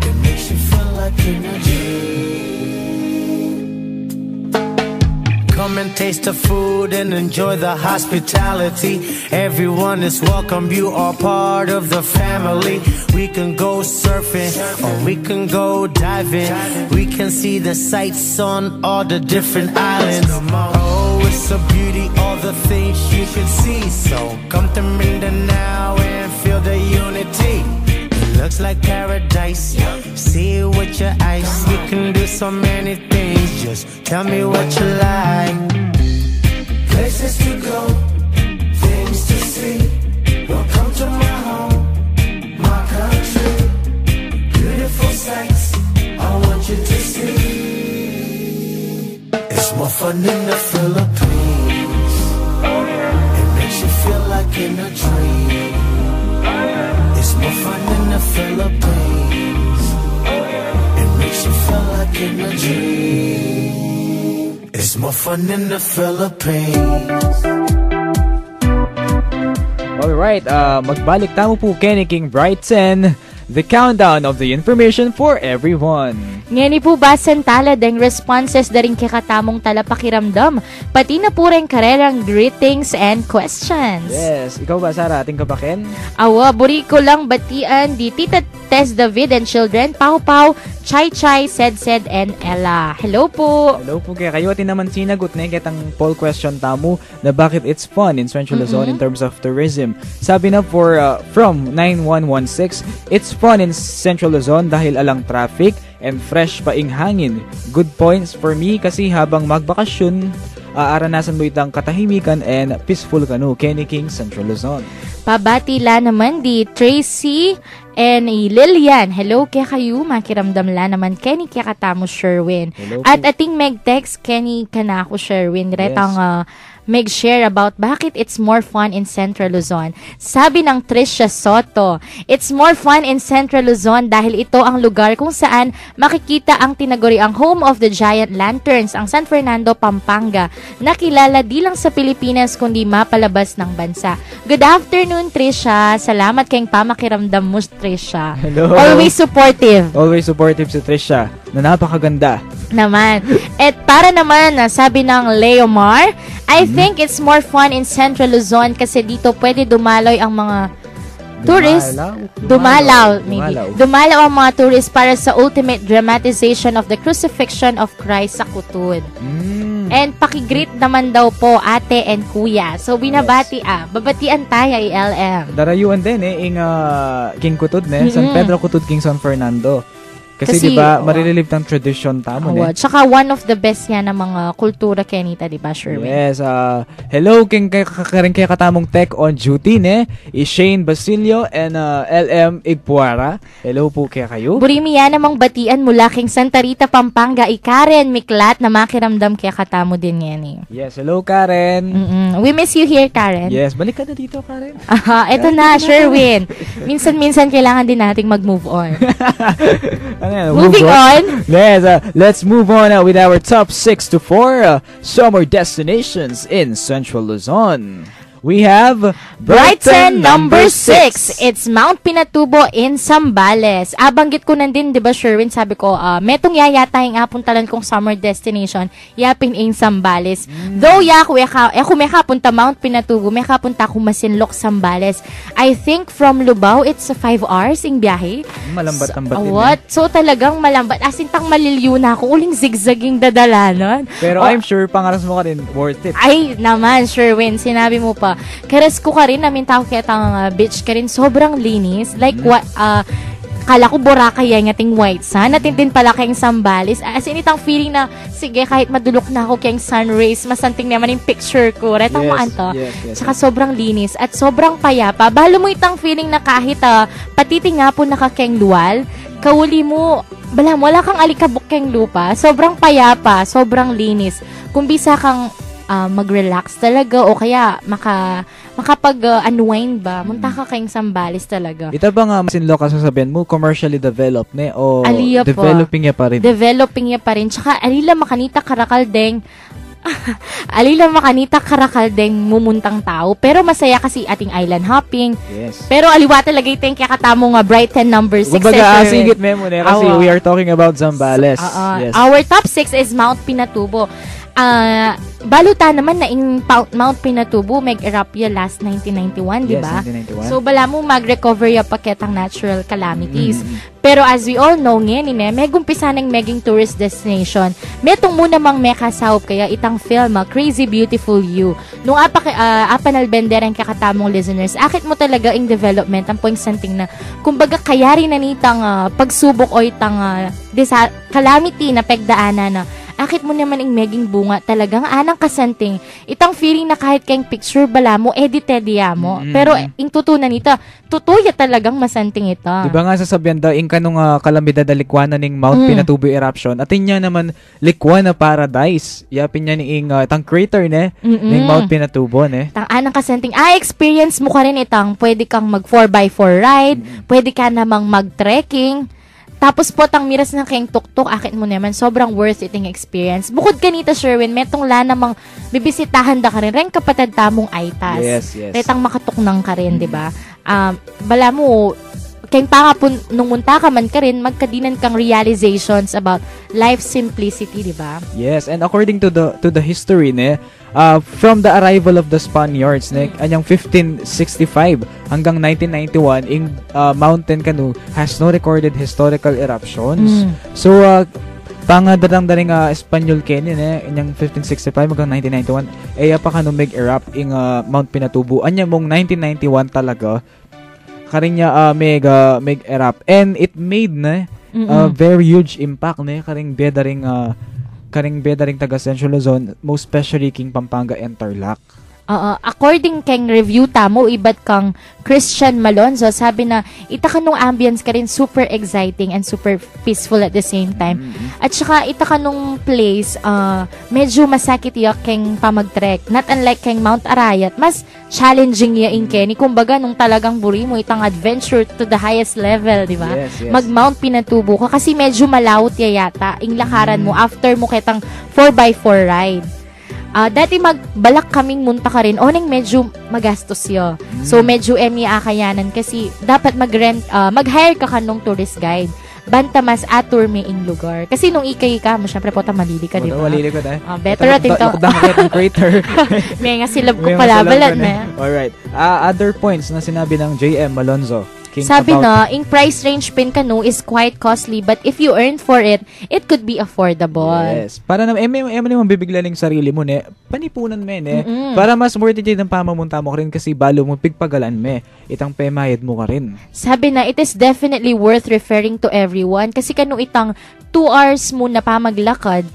It makes you feel like in a dream. Come and taste the food and enjoy the hospitality. Everyone is welcome, you are part of the family. We can go surfing or we can go diving. We can see the sights on all the different islands. Oh, it's a beauty, all the things you can see. So come to Mindanao and feel the unity. It looks like paradise, see it with your eyes. We can do so many things, just tell me what you like. Places to go, things to see. Welcome to my home, my country. Beautiful sights, I want you to see. It's more fun in the Philippines. It makes you feel like in a dream. It's more fun in the Philippines. It makes you feel like in a dream. It's more fun in the Philippines.
Alright, magbalik tamo po Kenny King Brighton. The countdown of the information for everyone.
Ngani po basan tala deng responses daring kakatamong talapakiramdam. Pati na po rin karerang greetings and questions.
Yes, ikaw ba Sarah, ating kabakin?
Awa, buri ko lang batian di Tita Tess David and children, Pau Pau, Chai Chai, Sed and Ella. Hello po.
Hello po kaya kayo atin naman sinagot na kitang poll question tamo na bakit it's fun in Central Luzon in terms of tourism. Sabi na from 9116, it's fun in Central Luzon dahil alang traffic and fresh pa ing hangin. Good points for me kasi habang magbakasyon, aranasan mo itang katahimikan and peaceful kanu. Kenny King, Central Luzon.
Pabatila naman di Tracy and Lilian. Hello kaya kayo, makiramdam la naman Kenny kaya katamo Sherwin.
Hello
at
po.
ating meg-text Kenny kanako Sherwin. Retang mag-share about bakit it's more fun in Central Luzon. Sabi ng Tricia Soto, it's more fun in Central Luzon dahil ito ang lugar kung saan makikita ang tinaguriang home of the giant lanterns, ang San Fernando, Pampanga, na kilala di lang sa Pilipinas kundi mapalabas ng bansa. Good afternoon, Tricia. Salamat kayong pamakiramdam mo, Tricia.
Hello.
Always supportive.
Always supportive si Trisha na napakaganda.
Naman. At para naman, sabi ng Leomar, I think it's more fun in Central Luzon kasi dito pwede dumaloy ang mga tourists. Dumalaw ang mga tourists para sa ultimate dramatization of the crucifixion of Christ sa Kutud. And pakigreet naman daw po ate and kuya. So binabati babatian tayo LM.
Darayuan din ing King Kutud San Pedro Kutud King San Fernando. Kasi diba, marirelieve ng tradition tamo
Tsaka one of the best yan ng mga kultura Kenita, diba, Sherwin?
Yes, hello king kakaring kaya katamong tech on duty Shane Basilio and LM Igpuara. Hello po kaya kayo.
Burimi yan namang batian mula king Santa Rita, Pampanga, Karen Miklat na makiramdam kaya katamo din yan
Yes, hello Karen.
We miss you here, Karen.
Yes, balik ka na dito, Karen.
Eto na, Sherwin. Minsan-minsan kailangan din nating mag-move on. Moving on.
Yes, let's move on with our top 6 to 4 summer destinations in Central Luzon. we have
Brighton number 6. It's Mount Pinatubo in Zambales. Banggit ko nan din, 'di ba, Sherwin? Sabi ko, metong yayata yung apuntalan kong summer destination, yapin in Zambales. Though ako may kapunta Mount Pinatubo, may kapunta ko Masinloc, Zambales. I think from Lubao, it's 5 hours ing biyahe.
Malambat-ambat din.
What? So talagang malambat. As in, tang maliliw na ako. Uling zigzagging dadalanan.
Pero I'm sure, pangaras mo ka rin, worth it.
Ay, naman, Sherwin, sinabi mo pa. Keres ko ka rin, namin tao kaya tang beach ka rin, sobrang linis. Like, kala ko Boracay yan, ating white sun. Natintin pala kayong Zambales. As in, itang feeling na, sige, kahit madulok na ako kayong sun rays, masanting naman yung picture ko. Retang mo anto.
Yes.
Saka sobrang linis at sobrang payapa. Balo mo itang feeling na kahit patiti nga po nakakeng luwal, kauli mo, wala kang alikabok keng lupa. Sobrang payapa, sobrang linis. Kung bisa kang mag-relax talaga o kaya makapag-unwind ba, munta ka kayong Zambales talaga.
Ito ba nga Masinloc ka sasabihin mo, commercially developed ne o
Aliya
developing niya pa rin?
Developing niya pa rin. Tsaka alila makanita karakaldeng mumuntang tao. Pero masaya kasi ating island hopping.
Yes.
Pero aliwa talaga yung kaya katamo nga Brighton number 6.
Kumbaga, sigit memo ne kasi we are talking about Zambales. Yes.
Our top 6 is Mount Pinatubo. Baluta naman na in Mount Pinatubo mag-erupt ya last 1991, di ba?
Yes, 1991.
So bala mo mag-recover ya paketang natural calamities. Pero as we all know ngayon, may gumpisa ng meging tourist destination. Metong muna mang mekasahop kaya itang film, Crazy Beautiful You. Nung apanalbenderen kakatamong listeners, akit mo talaga in development ang point something na kumbaga kaya rin na nitang pagsubok o itang calamity na pegdaanan na akit mo naman ang meging bunga talagang anang kasanting. Itang feeling na kahit kayong picture bala mo, edited ya mo. Pero ing tutunan nito, tutuya talagang masanting ito.
Diba nga sasabihan daw, ing kanong kalamidad na likwana ning Mount Pinatubo eruption, atin niya naman likwana paradise. Yapin niya ning tang crater ne, ning Mount Pinatubo ne.
Tang anang kasanting, experience mo ka rin itang, pwede kang mag 4x4 ride, pwede ka namang mag-trekking. Tapos po, tang miras ng kayong tuktok, akit mo naman, sobrang worth it yung experience. Bukod kanita, Sherwin, metong namang bibisitahan da ka rin, rin kapatid tamong aitas.
Yes.
Retang makatuknang ka rin, di ba? Bala mo, kayong pangapon, nung munta ka man ka rin, magkadinan kang realizations about life simplicity, di ba?
Yes, and according to the history ne, from the arrival of the Spaniards ne, anyang 1565 hanggang 1991 ing Mountain Canoe has no recorded historical eruptions. So pangadarang-daring Espanyol Kenyan inyang 1565 hanggang 1991 pa kanu mag-erupt ing Mount Pinatubo. Anya mong 1991 talaga karinya mag-erupt, and it made na very huge impact ne karing bedaring taga Central Luzon, most especially king Pampanga and Tarlac.
According kang review tamo, ibat kang Christian Malonzo, sabi na ita kanong ambience ka rin super exciting and super peaceful at the same time. At saka ita kanong place, medyo masakit ya kang pamag-trek. Not unlike kang Mount Arayat, mas challenging ya in Kenny. Kumbaga nung talagang buri mo itang adventure to the highest level, di ba?
Yes.
Mag-Mount Pinatubo ka kasi medyo malawot ya yata ing lakaran mo after mo kitang 4x4 ride. Dati magbalak kaming munta ka rin, oneng medyo magastos yo. So medyo kayanan kasi dapat mag-hire ka kanong tourist guide. Banta mas atur may ing lugar. Kasi nung ikay ka mo, syempre po malili ka, di ba?
Malili ko dahil.
Better atin to.
Lakdang ka yung crater.
May nga silab ko pala balat na.
Alright. Other points na sinabi ng JM Malonzo.
Sabi na, in price range pin canoe is quite costly, but if you earn for it, it could be affordable.
Yes. Para naman, naman bibiglaling sarili mo, ne? Panipunan me, ne? Para mas worth it ng pamamunta mo ka rin kasi balo mo pigpagalan me. Itang pemayad mo ka rin.
Sabi na, it is definitely worth referring to everyone kasi kanu itang 2 hours mo na pamaglakad,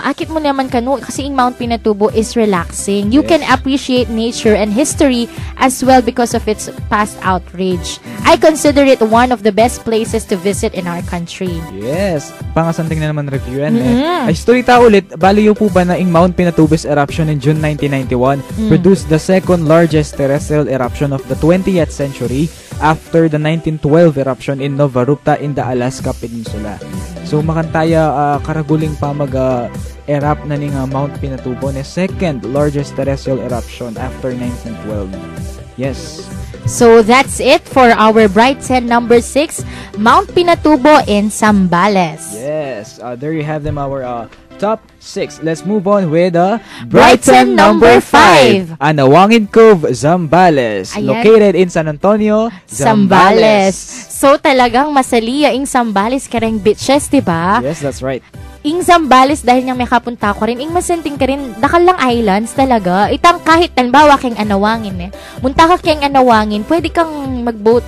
akit mo naman kanu kasi in Mount Pinatubo is relaxing. You can appreciate nature and history as well because of its past outrage. I consider it one of the best places to visit in our country.
Yes. Pangasanting na naman review yan. Ay, story ta ulit, baliyo po ba na in Mount Pinatubo's eruption in June 1991 produced the second largest terrestrial eruption of the 20th century after the 1912 eruption in Nova Rupta in the Alaska Peninsula. So makantaya karaguling pa erupt na ning Mount Pinatubo na second largest terrestrial eruption after 1912. Yes.
So that's it for our Brighton number 6, Mount Pinatubo in Zambales.
Yes. There you have them, our top 6. Let's move on with
Brighton number 5.
Anawangin Cove, Zambales.
Ayan.
Located in San Antonio,
Zambales. So talagang masaliya ing Zambales kareng beaches, diba?
Yes, that's right.
Ing Zambales dahil niyang may kapunta ko rin, ing masenting ka rin, dakal lang islands talaga. Itang kahit tanbawa keng Anawangin munta ka keng Anawangin, pwede kang mag-boat,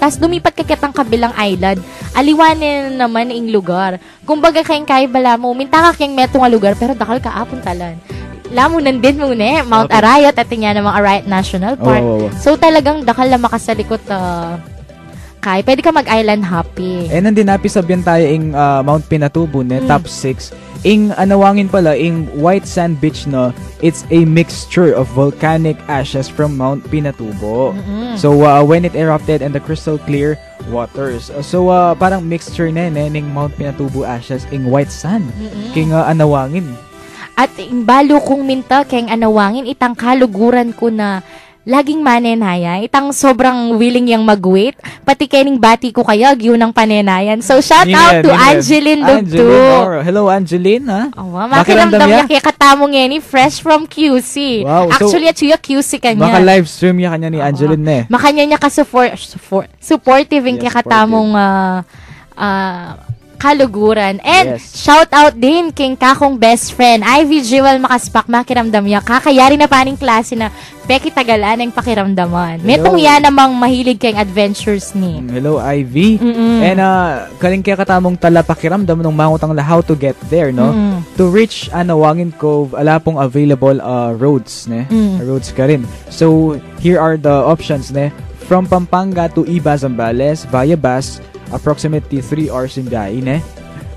tas lumipat ka kitang kabilang island. Aliwanin naman ing lugar. Kumbaga keng kay bala mo, minta ka keng metong lugar, pero dakal ka apuntalan. Lamunan din muna Mount Arayat at nga namang Arayat National Park. So talagang dakal na makasalikot kay, pwede ka mag-island hopping.
Nandin napisabihan tayo ing Mount Pinatubo top 6. Ing Anawangin pala, ing white sand beach no, it's a mixture of volcanic ashes from Mount Pinatubo. So when it erupted and the crystal clear waters. So parang mixture ning Mount Pinatubo ashes ing white sand king Anawangin.
At ing balo kong minta keng Anawangin, itang kaluguran ko na laging manenaya. Itang sobrang willing yang mag-wait. Pati kening bati ko kaya, gyud ng panenayan. So, shout out to Angeline Lugto.
Hello, Angeline, ha?
Makiramdam niya kaya katamong yan fresh from QC.
Wow,
actually, at siya QC kanya.
Maka livestream niya kanya ni Angeline,
Makanya niya supportive yung kaya katamong kaluguran. And shout out din king kakong best friend, Ivy Jewel Makaspak, makiramdam niya. Kakayari na paning klase na peki tagalan ang pakiramdaman. Metong yan namang mahilig kayong adventures ni.
Hello, Ivy. And kaling kaya katamong tala pakiramdam nung mangutang la how to get there, no? To reach Anawangin Cove, ala pong available roads, ne? Roads ka rin. So, here are the options, ne? From Pampanga to Iba, Zambales via bus, approximately 3 hours in biyahe,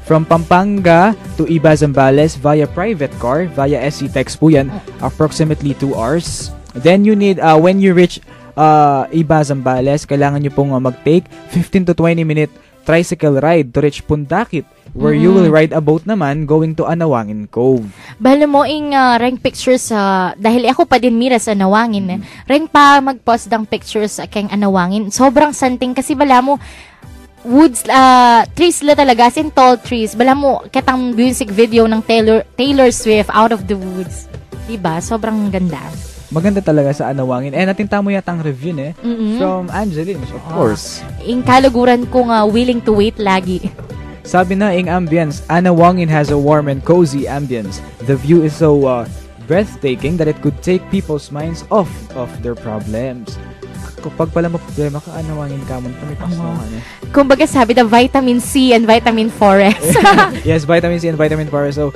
From Pampanga to Iba, Zambales via private car, via SC Tex po yan, approximately 2 hours. Then you need, when you reach Iba, Zambales, kailangan nyo pong mag-take 15 to 20 minute tricycle ride to reach Pundakit, where you will ride a boat naman going to Anawangin Cove.
Bala mo ing rank pictures dahil ako pa din mira sa Anawangin, rank pa mag-post ng pictures keng Anawangin. Sobrang santing kasi bala mo woods, trees la talaga, as in tall trees. Bala mo, katang music video ng Taylor Swift, Out of the Woods. Diba? Sobrang ganda.
Maganda talaga sa Anawangin. Natintamo mo yata ang review, from Angeline, of course.
Ing kaluguran ko nga, willing to wait lagi.
Sabi na, ing ambience, Anawangin has a warm and cozy ambience. The view is so breathtaking that it could take people's minds off of their problems. Kapag pala problema ka, Anawangin ka mo, tumipas naman
Kumbaga sabi na vitamin C and vitamin forest.
Yes, vitamin C and vitamin forest. So,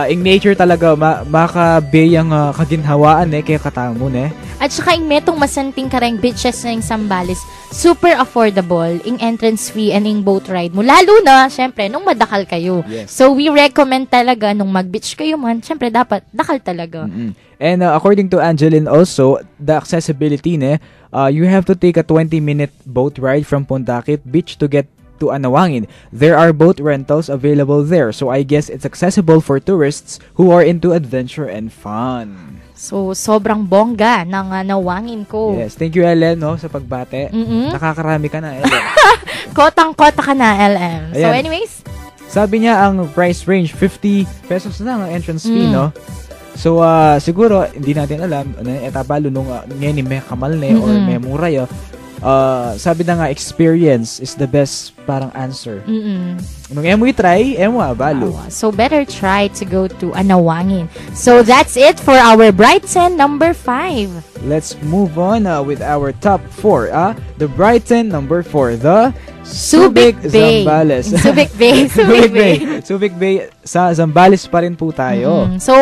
in nature talaga, makabiyang kaginhawaan kaya katamo
At saka ing metong masanting karang beaches na yung Zambales, super affordable ing entrance fee and ing boat ride mo. Lalo na, syempre, nung madakal kayo.
Yes.
So, we recommend talaga, nung mag-beach kayo man, syempre, dapat dakal talaga.
And according to Angeline also, the accessibility, you have to take a 20-minute boat ride from Pundakit Beach to get to Anawangin. There are boat rentals available there, so I guess it's accessible for tourists who are into adventure and fun.
So, sobrang bongga ng Anawangin ko.
Yes, thank you, Ellen, sa pagbate. Nakakarami ka na, Ellen.
Kotang-kota ka na, LM.
Ayan.
So, anyways,
sabi niya ang price range, 50 pesos na ang entrance fee, So, siguro, hindi natin alam, etabalo nung ngayon may kamal or may mura sabi na nga, experience is the best parang answer. Nung emo try, emo abalo.
So, better try to go to Anawangin. So, that's it for our Brighton number 5.
Let's move on with our top 4. The Brighton number 4, the
Subic Bay.
Zambales.
Subic Bay. Subic Bay.
Subic Bay. Sa Zambales pa rin po tayo.
So,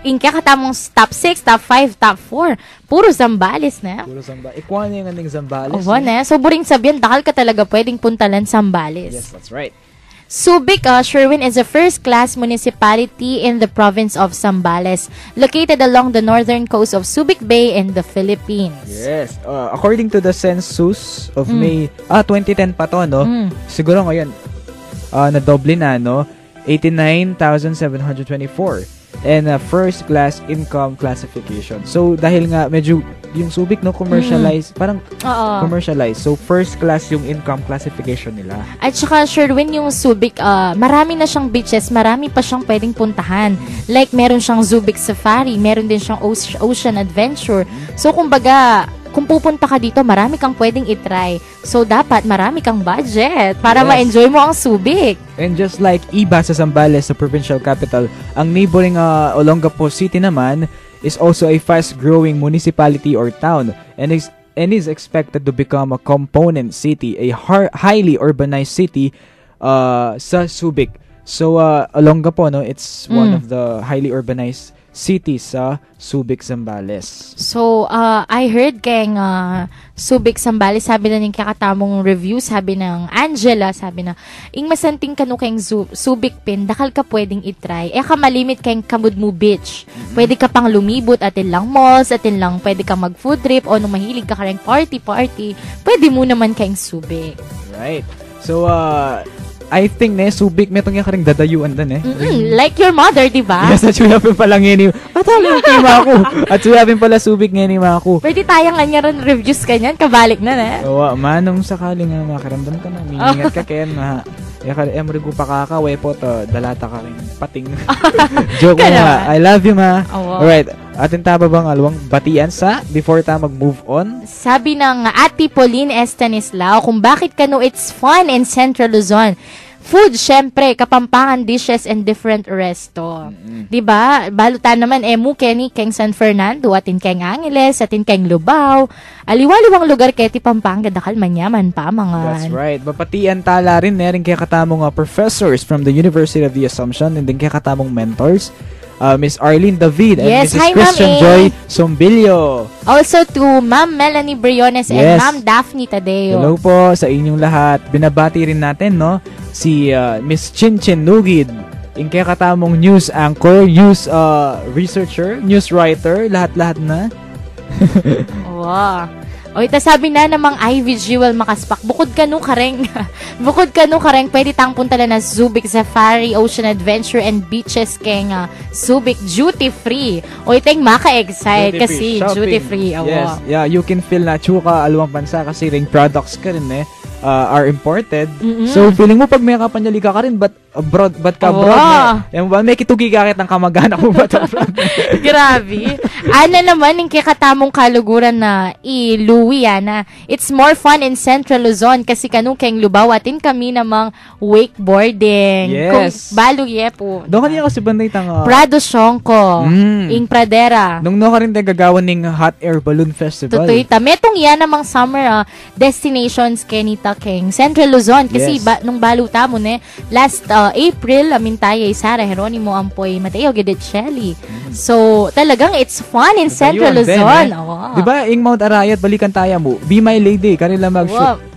in kakatamong top 6, top 5, top 4, puro Zambales na.
Puro Zambales. Ikuha na yung aning Zambales.
So, buring sabihin, dakal ka talaga pwedeng puntalan Zambales.
Yes, that's right.
Subic, Sherwin is a first-class municipality in the province of Zambales, located along the northern coast of Subic Bay in the Philippines.
Yes. According to the census of May 2010 pa to, siguro ngayon, nadoble na, 89,724. And first class income classification. So, dahil nga medyo yung Subic, no, commercialized, parang commercialized. So, first class yung income classification nila.
At saka, Sherwin, yung Subic, marami na siyang beaches, marami pa siyang pwedeng puntahan. Like, meron siyang Subic Safari, meron din siyang Ocean Adventure. So, kumbaga, kung pupunta ka dito, marami kang pwedeng itry. So, dapat marami kang budget para ma-enjoy mo ang Subic.
And just like Iba sa Zambales, sa provincial capital, ang neighboring Olongapo City naman is also a fast-growing municipality or town and is expected to become a component city, a highly urbanized city sa Subic. So, Olongapo, no, it's one of the highly urbanized cities sa Subic, Zambales.
So, I heard kayong Subic, Zambales, sabi na ng kakatamong review, sabi ng Angela, sabi na, ing masanting kanu kayong Subic pin, dakal ka pwedeng itry. Ka malimit kayong Kamudmu Beach. Pwede ka pang lumibot, atin lang malls, atin lang pwede ka mag-food trip, o nung mahilig ka karang party, pwede mo naman kayong Subic.
Right. So, I think Subic may itong yung dadayuan din
Like your mother, di ba?
Yes, at suyapin pala ngayon. Atala yung kima ako. At suyapin pala Subic ngayon ako.
Pwede tayong nga rin reviews kanyan, kabalik na
Oo, manong sakaling makaramdam ka na. Miningat ka kayan na. Emrigo pa kakaway po to. Dalata ka rin pating. Joke mo ma. I love you ma. Alright. Atin taba bang alawang batian sa before ta mag-move on?
Sabi ng Ate Pauline Estanislao kung bakit kano it's fun in Central Luzon. Food, syempre, kapampangan dishes and different resto. Diba? Balutan naman, Kenny, keng San Fernando, atin keng Angeles, atin keng Lubao. Aliwaliwang lugar keti Pampanga, dakal manyaman pa, mga.
That's right. Bapatian tala rin, rin kaya katamong professors from the University of the Assumption, and din kaya katamong mentors. Miss Arlene David and Mrs. Christian Joy Sombilio.
Also to Ma'am Melanie Briones and Ma'am Daphne Tadeo.
Hello po sa inyong lahat. Binabati rin natin, no, si Miss Chinchin Nugid, yung kaya katamong news anchor, news researcher, news writer, lahat-lahat na.
Wow. O ita sabi na namang Ivy Jewel makaspak. Bukod kanu kareng, pwede tang punta na Subic Safari, Ocean Adventure and Beaches keng Subic duty free. O iteng maka-excite kasi duty free.
Yes, yeah, you can feel na chuka alawang bansa kasi ring products ka rin are imported. So feeling mo pag may kapanyali ka rin but abroad yung may kitugi kakit ang kamag-anak mo ba abroad?
Grabe. Ana naman yung kikatamong kaluguran na na it's more fun in Central Luzon kasi kanong keng lubawatin kami namang wakeboarding.
Yes.
Kung balo yepo.
Doon kanina kasi banday tanga
Prado Shonko. Ing Pradera.
Nung no ka rin gagawan ng hot air balloon festival.
Tutoy ta. Metong yan namang summer destinations kenita keng Central Luzon kasi nung baluta mo last April amintaya Sara Geronimo Ampoy Mateo Gedicelli. So talagang it's fun in Central Luzon.
Diba ing Mount Arayat balikan tayo mo Be My Lady kanila mag-shoot.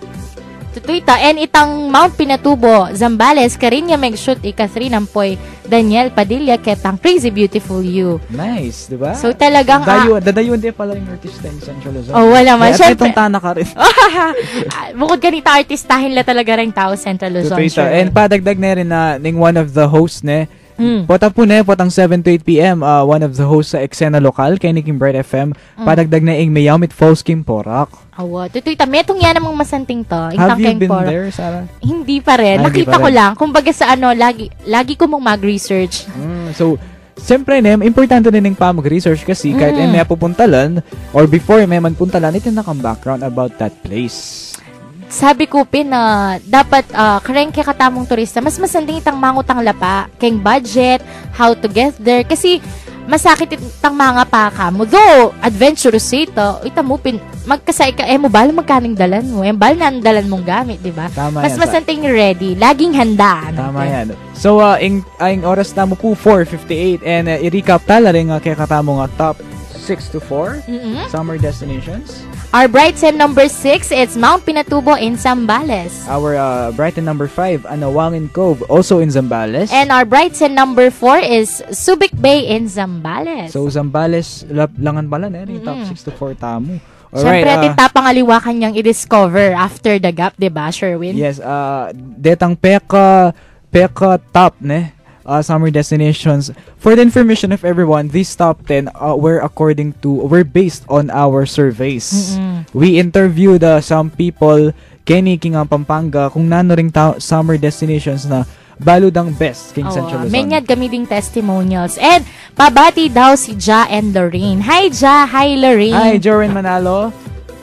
Tutuita and itang Mount Pinatubo Zambales karinya mag-shoot Catherine Ampoy Daniel Padilla ketang Crazy Beautiful You.
Nice, diba?
So talagang
dadayuan din pala yung artista in Central Luzon.
Wala man.
Siyempre itong tana ka rin.
Bukod ganita artistahin la talaga rin tao Central Luzon.
Sure. And padagdag na rin na ning one of the hosts Pota po potang 7 to 8 p.m. One of the hosts sa Eksena Lokal kay Niking Bright FM. Padagdag na ing Mayamit Falls Kim Porak.
Tutoy ta. Metong yan namang masanting to.
Have you been there, Sarah?
Hindi pa rin. Nakita ko lang. Kumbaga sa lagi ko mong mag-research.
So, siyempre, importante din yung mag-research kasi kahit may pupuntalan or before may manpuntalan, ito na kang background about that place.
Sabi ko na dapat kareng kaya katamong turista, mas masanding itang mangutang lapa, keng budget, how to get there, kasi masakit itang mga paka mo. Though, adventurous ito, mo magkasay ka, mo bala magkaning dalan mo, bala na ang dalan mong gamit, di ba? Mas masanting ready, laging handa.
Tama yan. So, ang oras na mo po, 4:58, and i-recap tala rin kaya katamong top 6 to 4 summer destinations.
Our Brighton number 6, it's Mount Pinatubo in Zambales.
Our Brighton number 5, Anawangin Cove, also in Zambales.
And our Brighton number 4 is Subic Bay in Zambales.
So, Zambales, langan pala yung top 6 to 4 tamo.
Siyempre, tapangaliwakan niyang i-discover after the gap, diba, Sherwin?
Yes, detang Peka top, summer destinations. For the information of everyone, these top 10 were based on our surveys. We interviewed some people Kenny King ang Pampanga kung nano ring summer destinations na baludang best King Central Luzon.
Menyad kami ding testimonials. And pabati daw si Ja and Lorraine. Hi Ja, hi Lorraine.
Hi Jorin Manalo.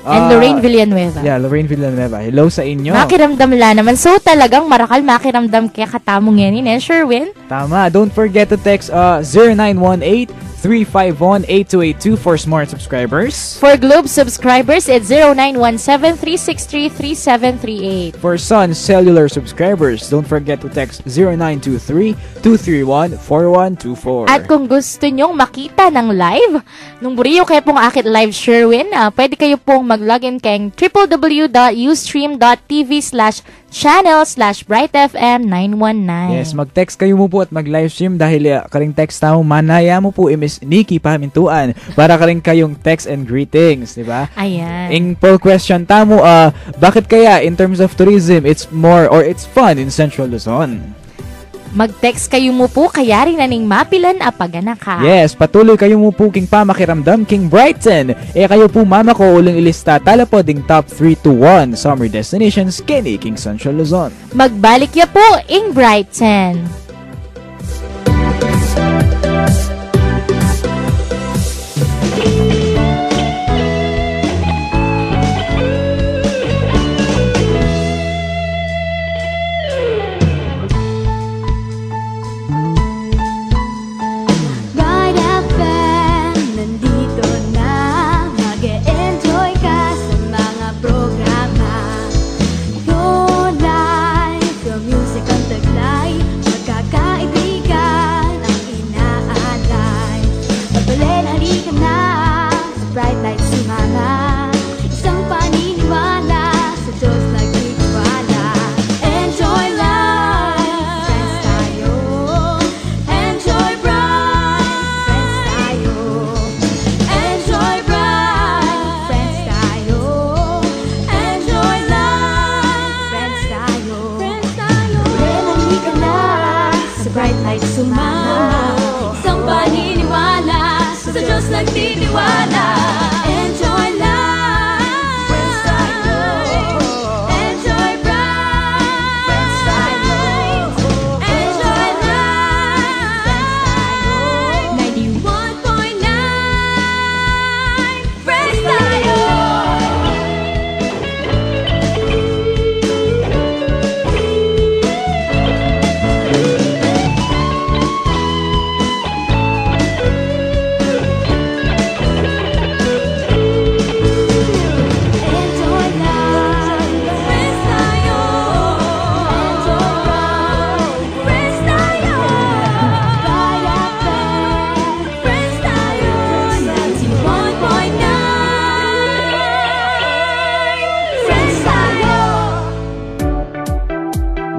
And Lorraine Villanueva.
Yeah, Lorraine Villanueva. Hello sa inyo.
Makiramdam la naman. So talagang marakal makiramdam kaya katamong yan eh, Sherwin?
Tama. Don't forget to text 0918-351-8282 for smart subscribers.
For Globe subscribers, it's 0917-363-3738.
For Sun Cellular subscribers, don't forget to text 0923-231-4124.
At kung gusto nyong makita ng live, nung buriyo kayo pong akit live Sherwin, pwede kayo pong mag-login kay www.ustream.tv/channel/brightfm919.
Yes, mag-text kayo mo po at mag-livestream dahil karing text na mo, manaya mo po Miss Nikki pamintuan para karing kayong text and greetings, di ba?
Ayan.
In poll question tamo, bakit kaya in terms of tourism, it's more or it's fun in Central Luzon?
Mag-text kayo mo po, kaya rin na ning mapilan apagana ka.
Yes, patuloy kayo mo po king pamakiramdam king Brighton. Kayo po mama ko uling ilista tala po ding top 3 to 1 summer destinations Kenny King Central Luzon.
Magbalik ya po ing Brighton.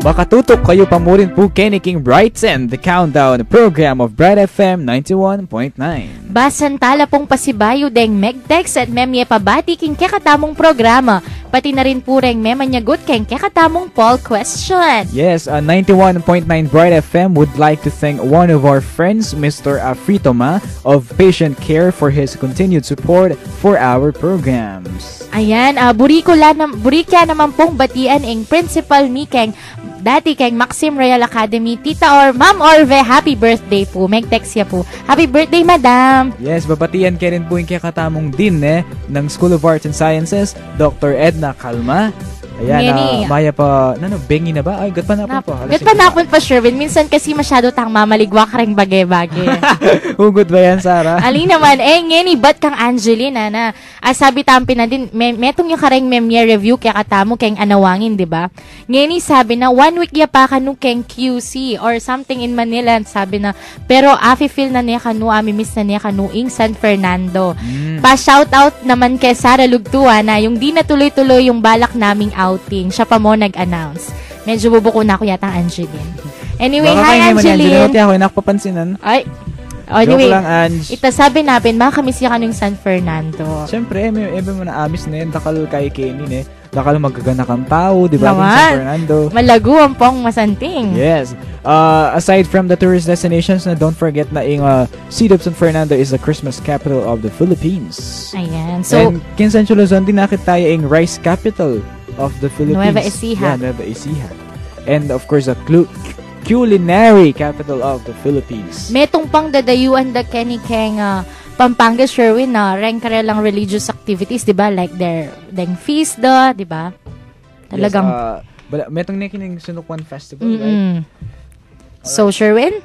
Makatutok kayo pa mo rin po Kenny King Brighton, the countdown program of Bright FM 91.9.
Basan tala pong pasibayo deng megtext at memye pabati king kakatamong programa. Pati na rin po reng memanyagot king kakatamong poll question.
Yes, 91.9 Bright FM would like to thank one of our friends, Mr. Afritoma of Patient Care for his continued support for our programs.
Ayan, burikya naman pong batian ang principal ni Keng dati kay Maxim Royal Academy, Tita or Ma'am Orve, happy birthday po. Meg-text ya po. Happy birthday, Madam!
Yes, babatian ka rin po yung kakatamong din ng School of Arts and Sciences, Dr. Edna Calma. Ayan, maya pa, bengi na ba? Ay, gat pa na po.
Gat pa na po pa, Sherwin. Minsan kasi masyado tang mamaligwa ka rin bagay-bagay.
Hugot ba yan, Sarah?
Ali naman, ngeni, ba't kang Angelina na? Sabi tampi na din, metong yung kareng memye review kaya katamo keng anawangin, di ba? Ngeni sabi na, 1 week ya pa kanu keng QC or something in Manila, sabi na, pero afi-feel na niya kanu, amimiss na niya kanu ing San Fernando. Pa-shoutout naman kay Sarah Lugtua na yung di na tuloy-tuloy yung balak naming outing. Siya pa mo nag-announce. Medyo bubuko na ako yata, Angeline. Anyway, hi, Angeline.
Baka ako nakpapansinan.
Ay, Anyway,
Joke lang, Ange.
itasabi natin, makakamiss ka yung San Fernando.
Siyempre, may mo na amis na yun. Dakal kay Kenny, ne? Dakal magagana kang tao, di ba? Yung
Naman.
San Fernando.
Malago ang pong masanting.
Yes. Aside from the tourist destinations, na don't forget na yung City of San Fernando is the Christmas capital of the Philippines.
Ayan. So,
And Quezon Luzon, din nakita tayo yung rice capital of the Philippines.
Nueva Ecija.
Yeah, Nueva Ecija. And of course, the culinary capital of the Philippines.
metong pang dadayuan da Kenny Keng Pampanga Sherwin na lang religious activities, 'di ba? Like their feast da, 'di ba? Talagang
Yes, metong nekining Sunukwan Festival, right?
mm. So Sherwin,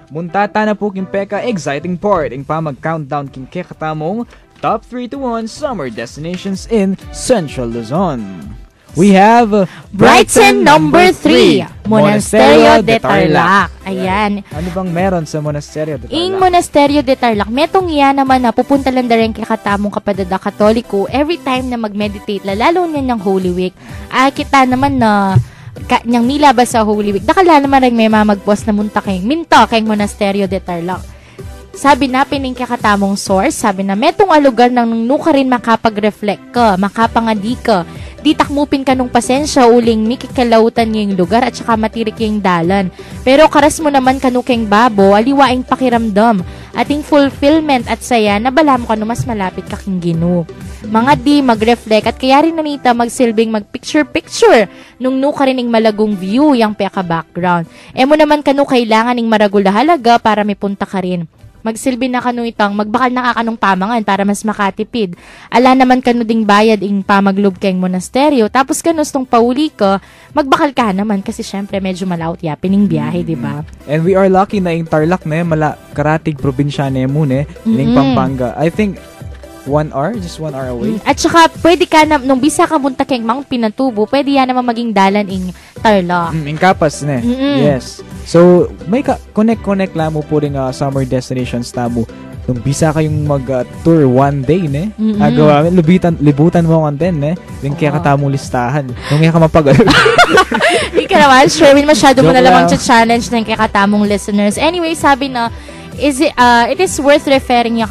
Muntata na po king peka exciting part ing pa mag-countdown king kekatamong top 3 to 1 summer destinations in Central Luzon. We have
Brighton number 3, Monasterio de Tarlac. Ayan.
Ano bang meron sa Monasterio de Tarlac?
Ing Monasterio de Tarlac, metong yan naman na pupunta lang da rin kay katamong kapadada Katoliko every time na mag-meditate, lalo niya ng Holy Week. Kita naman na niyang milabas sa Holy Week. Dakala naman rin may mamagpos na minto kay Monasterio de Tarlac. Sabi na pining kakatamong source, sabi na metong alugar nang nuka rin makapag-reflect ka, makapangadi ka. Di takmupin ka nung pasensya uling mikikalautan yung lugar at saka matirik yung dalan. Pero karas mo naman kanukeng babo, aliwaing pakiramdam, ating fulfillment at saya na bala mo ka no mas malapit ka king Ginoo. Mga di mag-reflect at kaya rin nanita magsilbing mag-picture-picture nung nuka rin yung malagong view yung peka-background. Mo naman kanu kailangan ng maragula halaga para may punta ka rin. Magsilbi na kanu itang magbakal na kanong pamangan para mas makatipid. Ala naman kanu ding bayad ing pamaglob keng monasteryo. Tapos kanus tong pauli ka, magbakal ka naman kasi syempre medyo malaut yapin ing biyahe, di ba?
And we are lucky na yung Tarlac na karatig probinsya na muna, ning Pampanga. I think 1 hour, just 1 hour away.
At saka pwede ka na, nung bisa ka punta keng Mount Pinatubo, pwede yan naman maging dalan ing Tarlac.
In Kapas na. Yes. So, may connect lang mo po rin summer destinations tamo. Nung bisa kayong mag-tour one day, ne? Agawa, libutan mo ang din, ne? Yung kaya katamong listahan. Nung kaya ka
Hindi ka naman, Sherwin, masyado mo na lamang challenge ng kaya katamong listeners. Anyway, sabi na, it is worth referring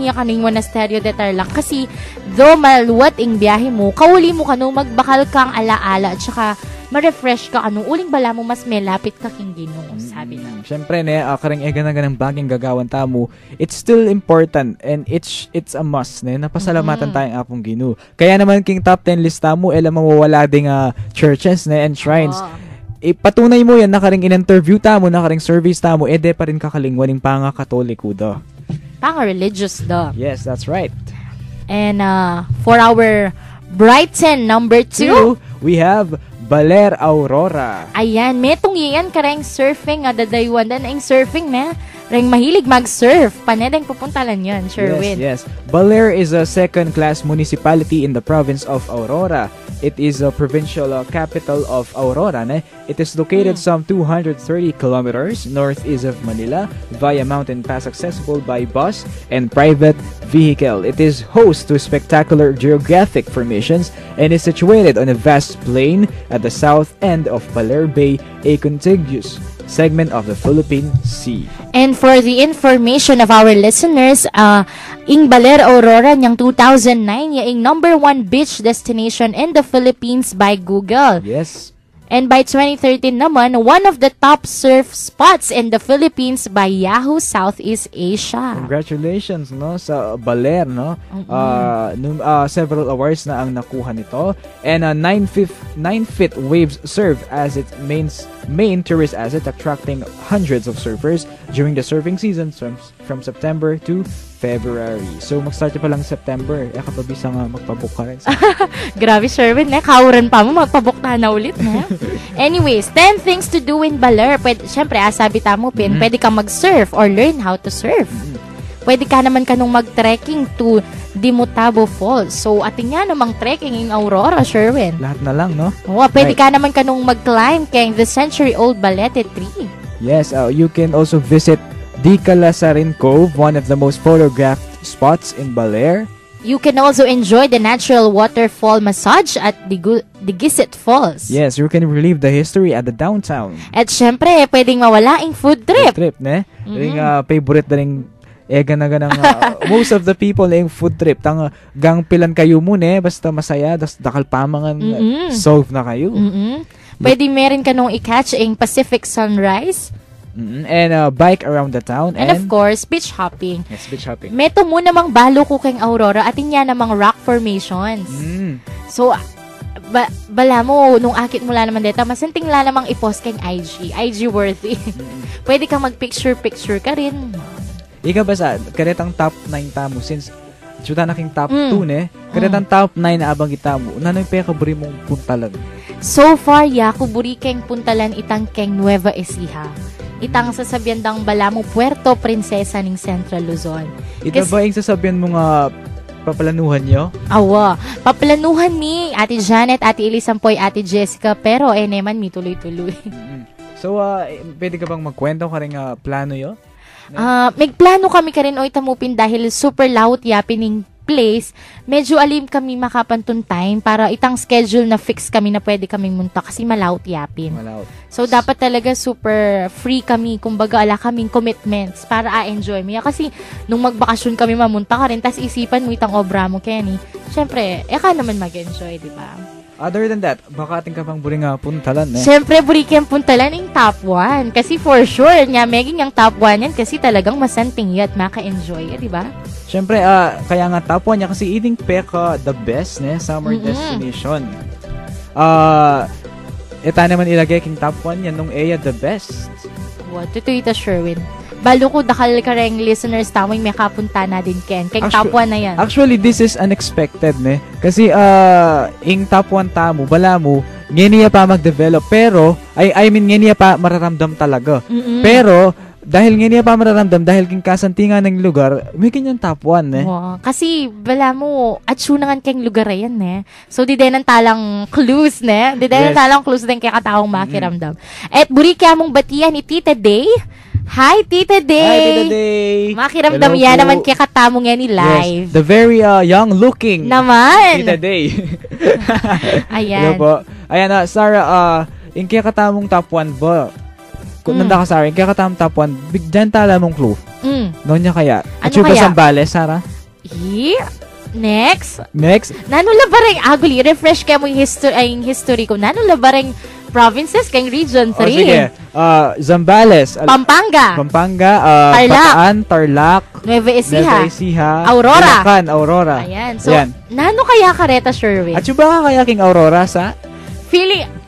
yung kaning Monasterio de Tarlac kasi though maluwat ing biyahe mo, kauli mo kanu magbakal kang alaala at saka ma-refresh ka kanu uling bala mo mas melapit ka king Ginoo, sabi na.
Syempre ne, karing ganang baging gagawan tamo, it's still important and it's a must ne, napasalamatan tayong apong Ginoo. Kaya naman king top 10 lista mo, mawawala ding churches ne and shrines. Ipatunay mo yan, nakaring in-interview tamo, nakaring service tamo, de pa rin kakalingwaning panga Katoliko do.
Panga-religious daw.
Yes, that's right.
And for our Brighton number 2,
we have Baler Aurora.
Ayan, metong iyan kareng surfing dadaywan dan ang surfing na reng mahilig mag-surf. Panedeng pupunta lang yan, Sherwin.
Yes. Baler is a second-class municipality in the province of Aurora. It is a provincial capital of Aurora. It is located some 230 kilometers northeast of Manila via mountain pass accessible by bus and private vehicle. It is host to spectacular geographic formations and is situated on a vast plain at the south end of Baler Bay, a contiguous segment of the Philippine Sea.
And for the information of our listeners, ing Baler Aurora niyang 2009 yung number 1 beach destination in the Philippines by Google.
Yes.
And by 2013 naman, one of the top surf spots in the Philippines by Yahoo Southeast Asia.
Congratulations no sa Baler no. Several awards na ang nakuha nito and 9-feet waves serve as its main tourist asset, attracting hundreds of surfers during the surfing season from September to February. So, mag-start pa lang September. Kapabisa nga magpabook ka rin.
Grabe, Sherwin. Kauran pa mo. Magpabook na ulit. Anyways, 10 things to do in Baler. Siyempre, sabi tamo, Pin, pwede kang mag-surf or learn how to surf. Pwede ka naman kanong mag-trekking to Dimutabo Falls. So, ating nga namang trekking in Aurora, Sherwin.
Lahat na lang, no?
Pwede ka naman kanong mag-climb kay the century-old Balete tree.
Yes, you can also visit Di Calasarin Cove, one of the most photographed spots in Baler.
You can also enjoy the natural waterfall massage at Digisit Falls.
Yes, you can relive the history at the downtown.
At syempre, pwedeng mawala ang food trip.
Food trip, ne? Yung favorite na rin ganang most of the people na yung food trip. Gang pilan kayo muna, basta masaya, das dakal pamangan, solve na kayo.
Pwede meron ka nung i-catch ang Pacific Sunrise.
And bike around the town.
And of course, beach hopping.
Yes, beach hopping.
Meto mo namang balo ko keng Aurora at inya namang rock formations. So, bala mo, nung akit mula naman dito, masanting la namang i-post keng IG worthy. Pwede kang mag-picture ka rin.
Ika ba sa, karetang top 9 tamo since chuta na king top 2 ne, karetang top 9 na abang kita mo, nanoy pekabri mong puntalan.
So far, yakuburi keng puntalan itang keng Nueva Ecija. Itang sasabihan dang bala mo Puerto Princesa ning Central Luzon.
Ito ba yung sasabihan mo nga paplanuhan nyo?
Awa, paplanuhan ni Ate Janet, Ate Elisampoy, Ate Jessica, pero naman mi tuloy-tuloy.
So, pwede ka bang magkwento ka rin plano yo?
May plano kami ka rin o itamupin dahil super laut yapin ning place, medyo alim kami makapantun time para itang schedule na fix kami na pwede kaming munta kasi malaut yapin. So, dapat talaga super free kami, kumbaga ala kaming commitments para enjoy mo. Kasi, nung magbakasyon kami mamunta ka rin, tas isipan mo itang obra mo, Kenny. Siyempre, ka naman mag-enjoy, di ba?
Other than that, baka ating ka pang buring puntalan, eh?
Siyempre, burikin puntalan yung top 1. Kasi for sure, nga, meging yung top 1 yan kasi talagang masanting at maka-enjoy, di ba?
Siyempre, kaya nga top 1 niya kasi eating peka the best, ne? Summer destination. Ita naman ilagay king top 1 yan nung the best.
What? Ito ita, Sherwin. Balo ko dakal ka rin listeners tamang may kapunta na din, Ken. Kaya top 1 na yan.
Actually, this is unexpected, ne? Kasi, ing top 1 tamo, bala mo, ngayon pa mag-develop. Pero, I mean, ngayon pa mararamdam talaga. Pero, dahil ngayon pa mararamdam, dahil king kasantingan ng lugar, may kanyang top 1, eh.
Wow. Kasi, bala mo, atsunangan kayong lugar yan, eh. So, di din ang talang clues, ne? Di din ang talang clues din kaya kataong makiramdam. At buri kaya mong batiyan ni Tita Day. Hi, Tita Day!
Hi, Tita Day!
Makiramdam yan naman kaya katamong yan ni live.
Yes, the very young-looking
naman!
Tita Day.
Ayan.
Hello po. Ayan, Sarah, yung kaya katamong top 1 ba? Kung nanda ka, Sarah, yung kaya katamong top 1, bigyan tala mong clue. Noon niya kaya.
Ano
Chuba
kaya?
Zambales, Sarah?
Next?
Nano
labareng, aguli, refresh kaya mo yung history ko. Nano labareng provinces kayong region 3.
Sige. Zambales.
Pampanga.
Bataan, Tarlac.
Nueva Ecija.
Aurora.
Ayan. So, nano kaya kareta, Sherwin?
At yung ba kaya king Aurora sa?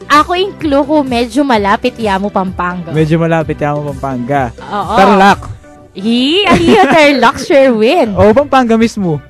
Ako yung clue ko, medyo malapit yamo Pampanga.
Pampanga.
Oo.
Tarlac.
Tarlac, Sherwin.
Pampanga mismo.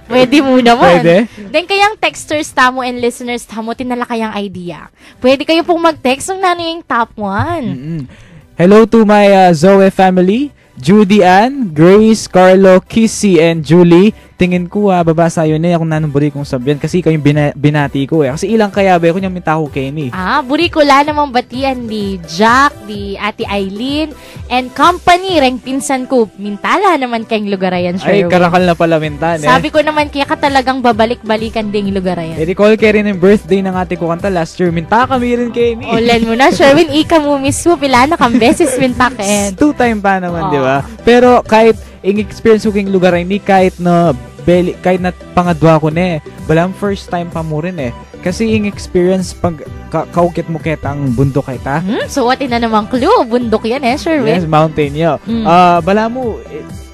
Pwede mo naman.
Pwede?
Then kayang texters tamo and listeners tamo, tinala kayang idea. Pwede kayo pong mag-text ng nano yung top 1.
Hello to my Zoe family. Judy Ann, Grace, Carlo, Kissy, and Julie. Tingin ko, babasa yun kung nanong buri kong sabihan. Kasi ikaw yung binati ko Kasi ilang kaya ba kung yung minta ko Kenny.
Buri ko la namang batian di Jack, di Ate Eileen, and company, reng pinsan ko. Mintala naman kayong lugarayan, Sherwin.
Ay, karakal na pala mintan,
Sabi ko naman, kaya ka talagang babalik-balikan ding lugarayan.
Recall kayo rin yung birthday ng ate ko kanta last year. Minta kami rin Kenny.
Ulan mo na, Sherwin. Ika mo mismo. Pila na kang beses minta ken.
2 time pa naman, di ba? Pero kahit experience ko king lugar ni kahit na pangadwa ko balang first time pa mo rin kasi experience pag kaukit mo ketang bundok kita.
So what na namang clue? Bundok yan Sherwin.
Yes, mountain yo. Bala mo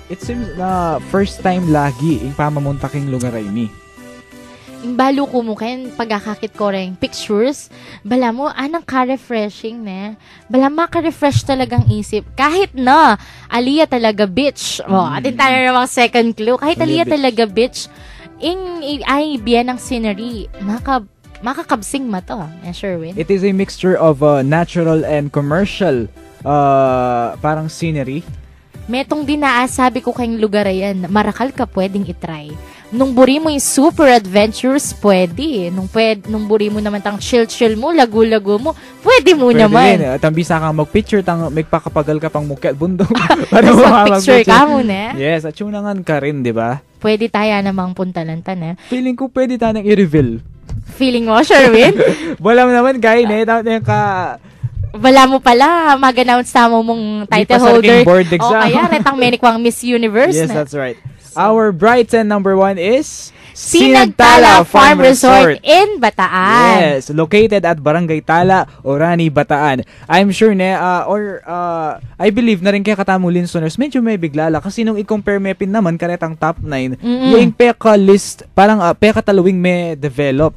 it seems na first time lagi yung pamamunta king lugar ni.
Yung balo ko mo kayo, pagkakakit ko rin pictures, bala mo, anang ka-refreshing, Bala maka-refresh talagang isip. Kahit na, aliya talaga, bitch. Atin tayo namang second clue. Kahit aliya talaga, bitch, ay biyan ng scenery, makakabsing mata, Sherwin.
It is a mixture of natural and commercial parang scenery.
Metong dinaasabi ko kayong lugar yan, marakal ka pwedeng itry. Nung buri mo yung super adventures, pwede. Nung buri mo naman tang chill mo, lagu-lagu mo, pwede naman.
Pwede rin. Tambisa kang mag-picture, magpakapagal ka pang mukha at bundok. Para
mag-picture ka muna.
Yes, at yunangan ka rin, di ba?
pwede tayo namang puntalantan eh.
Feeling ko pwede tayo nang i-reveal.
Feeling mo, Sherwin?
Wala mo naman, guy,
Wala mo pala, mag-announce mo mong title holder.
Board exam.
O kaya, retang menikwang Miss Universe
Yes,
na.
that's right. Our Brighton number 1 is
Sinagtala Farm Resort in Bataan.
Yes, located at Barangay Tala, Orani, Bataan. I'm sure I believe na rin kaya katamo listeners, medyo may biglala kasi nung i-compare may pin naman karetang top 9, yung peka list, parang peka talawing may develop.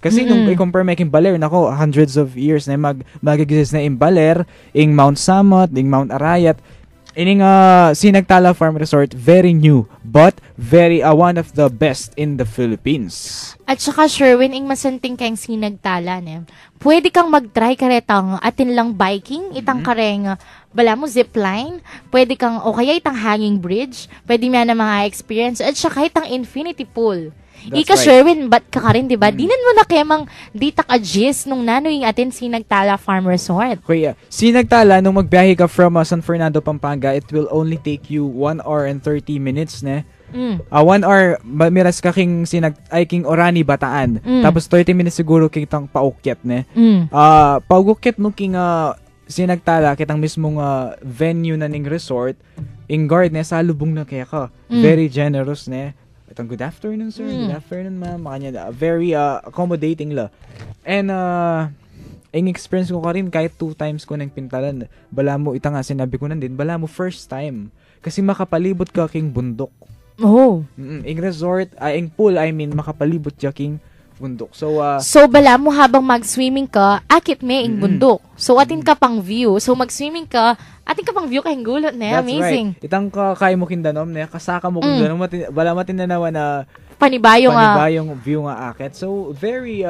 Kasi nung i-compare may Baler, nako, hundreds of years na mag-exist na in Baler, in Mount Samot, in Mount Arayat. Ining Sinagtala Farm Resort, very new, but very one of the best in the Philippines.
At saka, Sherwin, ing masanting kayong Sinagtala, ne? Pwede kang mag-try karetang atin lang biking, itang kareng, bala mo, zipline, pwede kang, o kaya itang hanging bridge, pwede mo na mga experience, at saka itang infinity pool. Ika, right. Sherwin, ba't ka rin, diba? Dinan mo na kayamang ditak adjust nung nanoy atin Sinagtala Farm Resort.
Kuya, Sinagtala, nung magbiyahe ka from San Fernando, Pampanga, it will only take you 1 hour and 30 minutes, ne? 1 hour, miras ka king Orani, Bataan. Tapos 30 minutes siguro kitang paukyat, ne? Paukyat nung king Sinagtala, kitang mismong venue na ning resort, in guard, ne? Salubong na kaya ka. Very generous, ne? Itong good afternoon, sir. Good afternoon, ma'am. Makanya, very accommodating la. And, ang experience ko ka rin, kahit 2 times ko nang pintalan, bala mo, ita nga sinabi ko din, bala mo first time. Kasi makapalibot ka king bundok.
Oh.
Ing resort, ing pool, makapalibot ka king bundok. So
bala mo habang mag-swimming ka, akit may ing bundok. So, atin ka pang view. So, mag-swimming ka, atin ka pang view kayong gulot, ne?
That's
amazing.
Right. Itang kaya mo kindanom, ne? Kasaka mo kindanom, bala matinanawa na
panibayong
view nga akit. So, very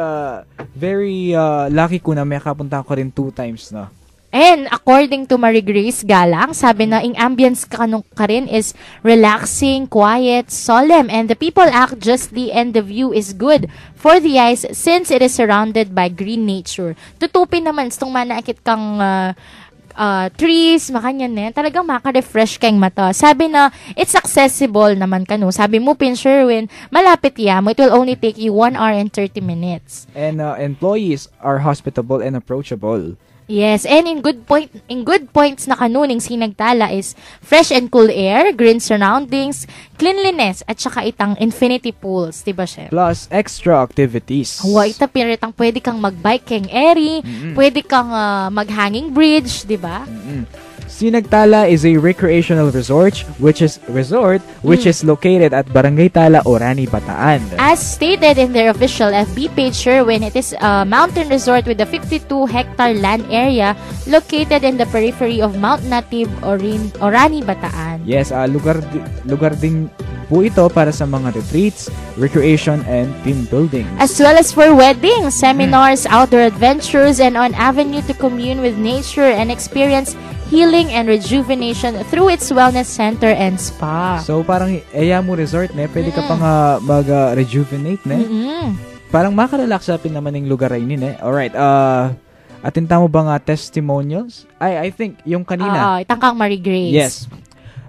lucky ko na may kapunta ko rin 2 times na.
And according to Marie Grace Galang, sabi na ing ambience ka rin is relaxing, quiet, solemn, and the people act justly and the view is good for the eyes since it is surrounded by green nature. Tutupin naman, itong manaakit kang trees, makanyan talagang maka-refresh kayong mata. Sabi na, it's accessible naman kano. Sabi mo, Sherwin, malapit mo. It will only take you 1 hour and 30 minutes.
And employees are hospitable and approachable.
Yes, and in good points na kanuning Sinagtala is fresh and cool air, green surroundings, cleanliness, at saka itang infinity pools, diba, Chef?
Plus extra activities.
Ita piritang pwede kang mag-bike keng airy, pwede kang mag-hanging bridge, diba?
Sinagtala is a recreational resort which is located at Barangay Tala, Orani, Bataan.
As stated in their official FB page, Sherwin, it is a mountain resort with a 52-hectare land area located in the periphery of Mount Native, Orani, Bataan.
Yes, lugar din po ito para sa mga retreats, recreation, and team building.
As well as for weddings, seminars, outdoor adventures, and an avenue to commune with nature and experience healing and rejuvenation through its wellness center and spa.
So, parang mo resort, ne? Pwede ka pang mag-rejuvenate, ne? Parang makarelax sa naman ng lugar ay ne? Alright, atin tamo ba nga testimonials? I think, yung kanina.
Itangkang Marie Grace.
Yes.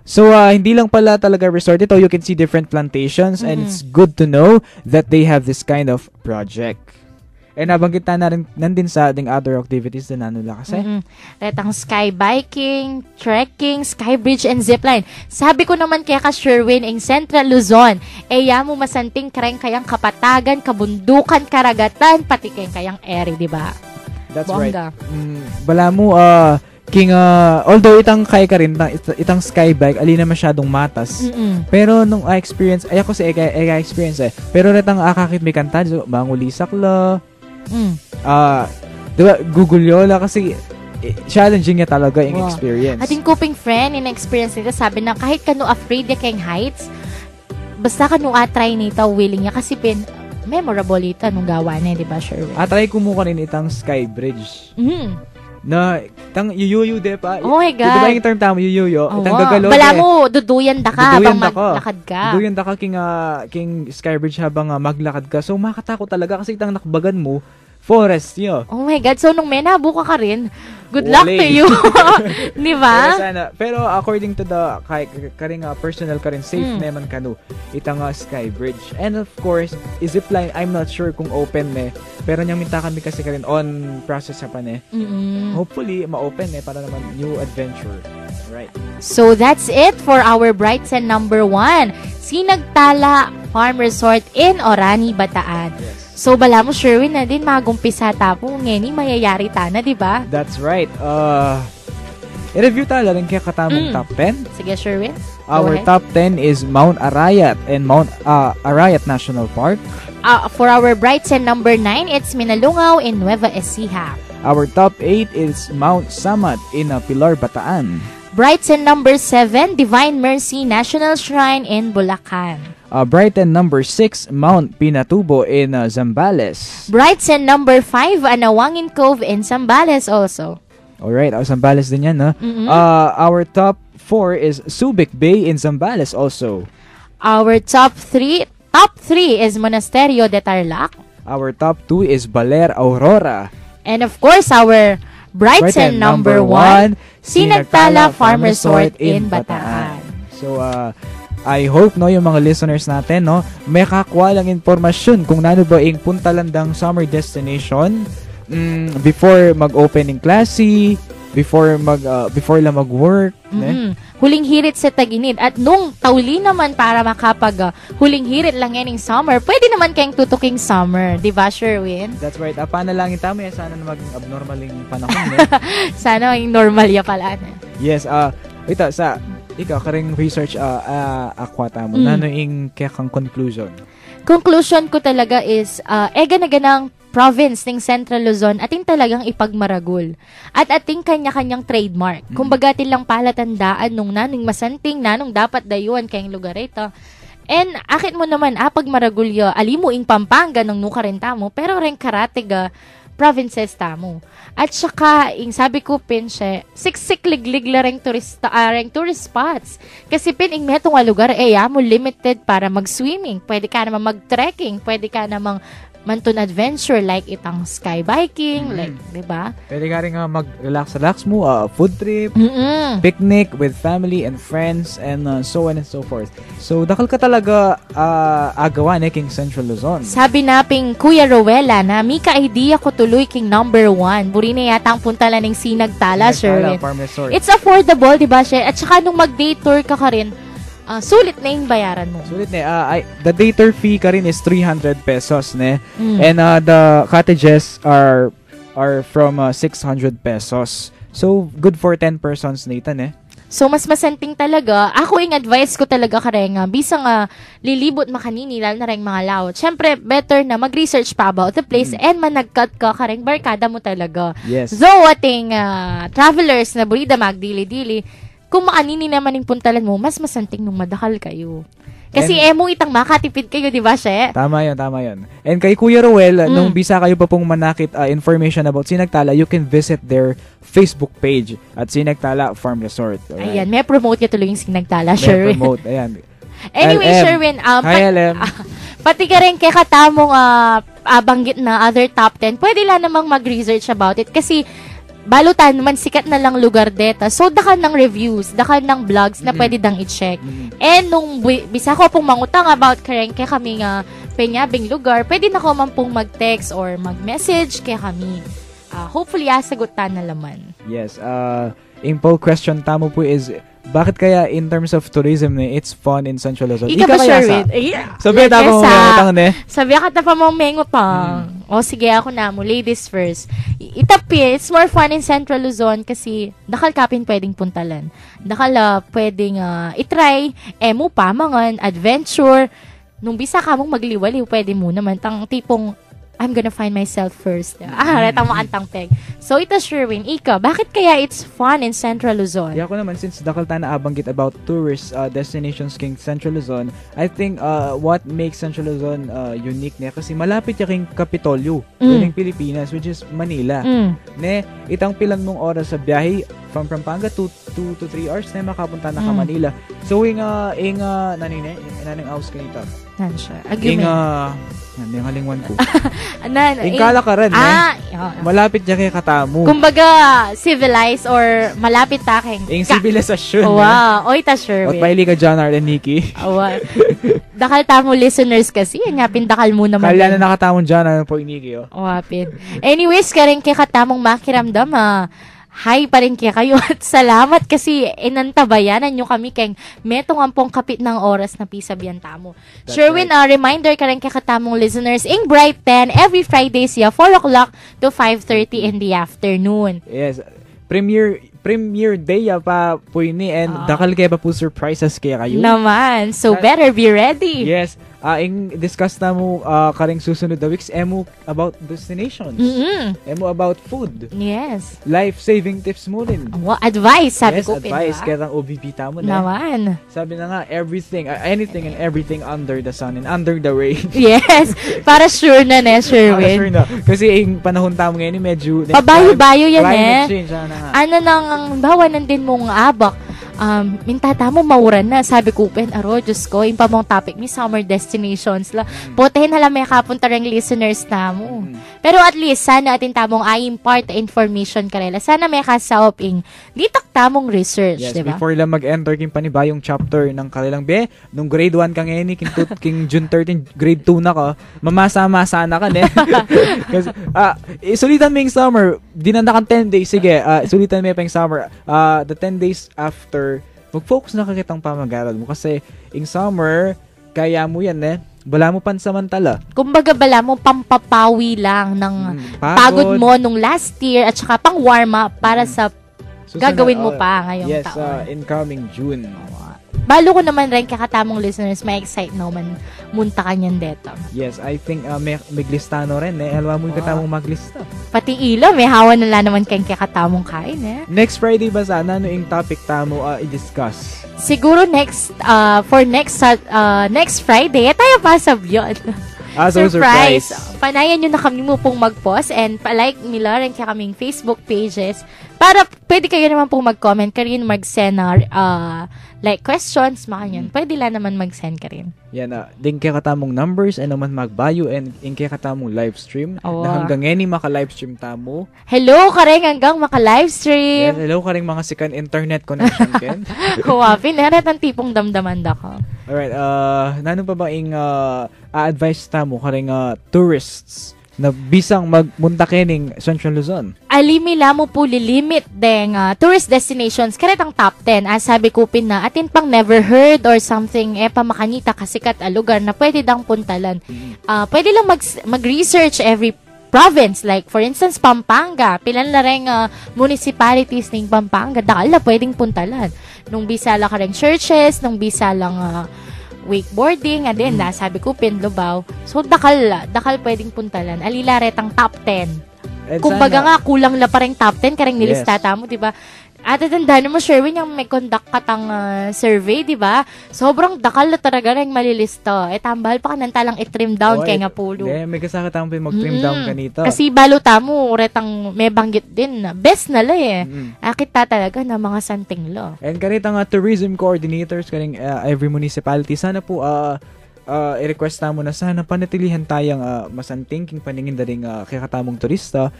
So, hindi lang pala talaga resort ito. You can see different plantations and it's good to know that they have this kind of project. And nabanggit na rin nandin sa ating other activities na nanula kasi.
Letang sky biking, trekking, sky bridge, and zipline. Sabi ko naman kaya ka Sherwin, ang Central Luzon, mo masanting kareng kayang kapatagan, kabundukan, karagatan, pati kayang airy, di ba?
That's
Bongga.
Right. Bala mo, although itang kaya ka rin, itang sky bike, alina masyadong matas. Pero nung experience, ako si experience pero retang akakit may kanta, mangulisak la, diba, Google yola kasi challenging niya talaga yung experience.
Ating kuping friend, in experience nito, sabi na kahit kano afraid niya kayong heights, basta kano atry nito, willing niya kasi memorable ito nung gawa niya, di ba, Sherwin?
Atry ko mo rin itang sky bridge. Na, itang yuyuyo, di ba?
Oh my God.
Diba yung term tamo, yuyuyo? Itang gagalo.
Bala mo, duduyan da ka habang maglakad ka.
Duduyan da ka king skybridge habang maglakad ka. So, makakatakot talaga kasi itang nakbagan mo, forest yun.
Oh my God. So, nung may nabuka ka rin, Good luck to you. Di ba?
Pero according to the karing personal ka rin, safe naman kanu itang Sky Bridge. And of course, zipline, I'm not sure kung open pero niyang minta kami kasi ka rin on process pa Hopefully, ma-open para naman new adventure. Right.
So that's it for our Brightsen number 1. Sinagtala Farm Resort in Orani, Bataan.
Yes.
So, bala mo, Sherwin, na din magumpisa tapo ngeni mayayari ta na, di ba?
That's right. I-review tala rin kaya katamong top 10.
Sige, Sherwin.
Our top 10 is Mount Arayat and Mount Arayat National Park.
For our Brightsen number 9, it's Minalungaw in Nueva Ecija.
Our top 8 is Mount Samat in Pilar, Bataan.
Brightsen number 7, Divine Mercy National Shrine in Bulacan.
Brightsen number 6, Mount Pinatubo in Zambales.
Brightsen number 5, Anawangin Cove in Zambales also.
Alright, Zambales din yan, our top 4 is Subic Bay in Zambales also.
Our top 3 is Monasterio de Tarlac.
Our top 2 is Baler Aurora.
And of course, our Brightsen number 1, Sinagtala Farm Resort in Bataan.
So, I hope yung mga listeners natin may kakuha lang impormasyon kung nano ba yung puntalandang summer destination before mag-open ng klase, before lang mag-work.
Huling hirit sa Taginid. At nung tauli naman para makapag huling hirit lang yan ng summer, pwede naman kayong tutuking summer. Di ba, Sherwin?
That's right. Panalangin tamo sana na maging abnormal yung panahon.
Sana maging normal ya pala.
Yes. Ito, ikaw, karing research akwata mo. Nano yung kayang conclusion?
Conclusion ko talaga is, ganang province ng Central Luzon ating talagang ipagmaragul. At ating kanya-kanyang trademark. Kumbaga lang palatandaan nung nanong masanting, nanong dapat dayuan kayong lugar ito. And akit mo naman, pagmaragulyo, alimuing Pampanga nung nukarenta mo, pero rin karatig provinces tamo. At saka, sabi ko, Pinche, siksik-liglig la ring tourist spots. Kasi ing metong lugar, mo limited para mag-swimming. Pwede ka namang mag-trekking. Pwede ka namang mantun adventure like itang sky biking, like, di ba?
Pwede ka rin mag-relax mo, food trip, picnic with family and friends, and so on and so forth. So, dakal ka talaga agawan King Central Luzon.
Sabi naping Kuya Rowella na mika idea ko tuloy king number 1. Buri na yata ang punta lang ng Sinagtala, Sherwin. It's affordable, di ba, Sher? At saka nung mag-day tour ka rin, sulit na yung bayaran mo.
Sulit na. The day tour fee ka rin is 300 pesos, ne? And the cottages are from 600 pesos. So, good for 10 persons na ito, ne?
So, mas masanting talaga. Ako yung advice ko talaga kareng, bisang lilibot makanini, lalo na rin mga laot. Siyempre, better na mag-research pa about the place and managkat ka kareng barkada mo talaga.
Yes.
So, ating travelers na burida magdili-dili, kung makanini naman yung puntalan mo, mas masanting nung madakal kayo. Kasi mo itang makatipid kayo, di ba, She?
Tama yun. And kay Kuya Rowel, nung bisa kayo pa pong manakit information about Sinagtala, you can visit their Facebook page at Sinagtala Farm Resort. Alright?
Ayan, may promote niya tuloy yung Sinagtala, Sherwin.
May promote, ayan.
Anyway,
LM.
Sherwin,
Hi, LM.
pati ka rin kay katamong banggit na other top 10, pwede lang namang mag-research about it kasi balutan naman sikat na lang lugar deta. So, dakan ng reviews, dakan ng blogs na pwede dang i-check. And nung bisa ko pong mangutang about kay kami nga penyabing lugar, pwede na ko man pong mag-text or mag-message kay kami. Hopefully, sagutan na laman.
Yes. Yung poll question tamo po is, bakit kaya in terms of tourism it's fun in Central Luzon?
Ika ba sure with?
Sabi ka mo mengutang ne?
Sabi ka pa mong mengutang. O sige, ako na mo. Ladies first. Itapi, it's more fun in Central Luzon kasi dakal kapin pwedeng puntalan. Dakal pwedeng itry. Mo pa, mga adventure. Nung bisa ka mong magliwaliw, pwede mo naman. Tang tipong, I'm gonna find myself first. Retang mo antang peg. So, ito, Sherwin, ika, bakit kaya it's fun in Central Luzon?
Ako naman, since dakal ta na abanggit about tourist destinations king Central Luzon, I think what makes Central Luzon unique niya, kasi malapit ya king Kapitolyo, yung Pilipinas, which is Manila. Ne, itang pilang mong oras sa biyahe, from Pampanga 2 to 3 hours na makapunta na ka Manila. So ing nanine inanang house kanita.
Nan siya.
Ing yung halingwan ko. Ing Kalakaran malapit dyan kay Katamu.
Kumbaga civilized or malapit ta kay
ing sibilisasyon.
Wow, oy ta sure.
At paili ka John Arlen Nikki.
Wow. Dakal tamo listeners kasi nga pindakal mo naman.
Kaya na nakatamon dyan ano po Nikki
Wapin. Anyways, karing kay katamong makiramdam hi pa rin kayo at salamat kasi inantabayanan nyo kami kay metong ampong kapit ng oras na pisabihan tamo. Sherwin, reminder ka rin kay katamong listeners, ing Bright 10 every Fridays 4 o'clock to 5:30 in the afternoon.
Yes. Premiere day pa po ini and dakal kaya pa po surprises kaya kayo.
Naman. So better be ready.
Yes. Ing discuss na mo karing susunod na weeks emo about destinations. Emo about food.
Yes.
Life-saving tips mo rin.
Advice, sabi ko.
Advice. Kaya OBP tamo na.
Naman.
Sabi na nga, everything, anything and everything under the sun and under the rain.
Yes. Para sure na Sherwin.
Sure na. Kasi yung panahon tamo ngayon, medyo...
Pabayo-bayo yan
climate change.
Ano nang bawanan din mong abak. Mintata mo mauran na. Sabi ko, Diyos ko, yung pamong topic ni summer destinations la. Potehin na lang may kapunta rin listeners tamo. Pero at least, sana atin tamong impart information karela. Sana may kasaop ing ditak tamong research,
yes,
diba?
Before lang mag-enter king panibayong chapter ng kanilang nung grade 1 ka ngayon, king June 13, grade 2 na ka, mamasa-masa na ka, ne? Kasi, isulitan mo yung summer, dinanda kang 10 days, sige, isulitan mo yung summer, the 10 days after, mag-focus na kakitang pamag-aral mo kasi in summer, kaya mo yan bala mo pansamantala.
Kumbaga bala mo pampapawi lang ng pagod mo nung last year at saka pang warm up para sa gagawin mo pa ngayong taon.
Yes, incoming June.
Balo ko naman rin kakatamong listeners, may excite naman munta kanyan dito.
Yes, I think may listano rin Alwa mo yung katamong maglista.
Pati ilo, may hawa na lang naman kayong kakatamong kain
Next Friday ba sana ano yung topic tamo i-discuss?
Siguro next Friday, tayo pa sa biyod.
Surprise!
Panayan nyo na kami mo pong mag-post and palike nila rin kaya kaming Facebook pages para pwede kayo naman pong mag-comment ka rin, mag-send like questions, makanyan. Pwede lang naman mag-send ka rin.
Yan din kaya katamong numbers and naman mag-bio and kaya katamong live stream na hanggang ngayon maka-live stream tamo.
Hello ka rin hanggang maka-live stream.
Yes, hello ka rin mga sikan internet connection ken.
Huwapin, narat ang tipong damdaman da ko.
Alright, nano pa ba yung advice tamo ka rin tourists na bisang magmunta kening Central Luzon?
Alimila mo po lilimit deng tourist destinations karet ang top 10. Sabi ko na atin pang never heard or something pamakanita kasikat a lugar na pwede dang puntalan. Pwede lang mag-research every province. Like, for instance, Pampanga. Pilan na rin municipalities ng Pampanga. Dakal na pwedeng puntalan. Nung bisala ka rin churches, nung bisalang wakeboarding, adin, sabi ko, Pinlubao. So, dakal pwedeng puntalan. Alila retang top 10. Kumbaga nga, kulang na parang top 10, karang nilistata mo, diba? At tandaan mo, Sherwin, yung may conduct katang survey, diba? Sobrang dakal na talaga rin malilista. Tambal pa ka nang talang i-trim down kaya nga pulo.
May kasakatang pa mag-trim down kanito.
Kasi baluta mo, retang may banggit din. Best na la Kita talaga na mga santing lo.
And kanita nga tourism coordinators karing every municipality, sana po i-request na mo na sana panatilihan tayong masanting king paningin daring kakatamong turista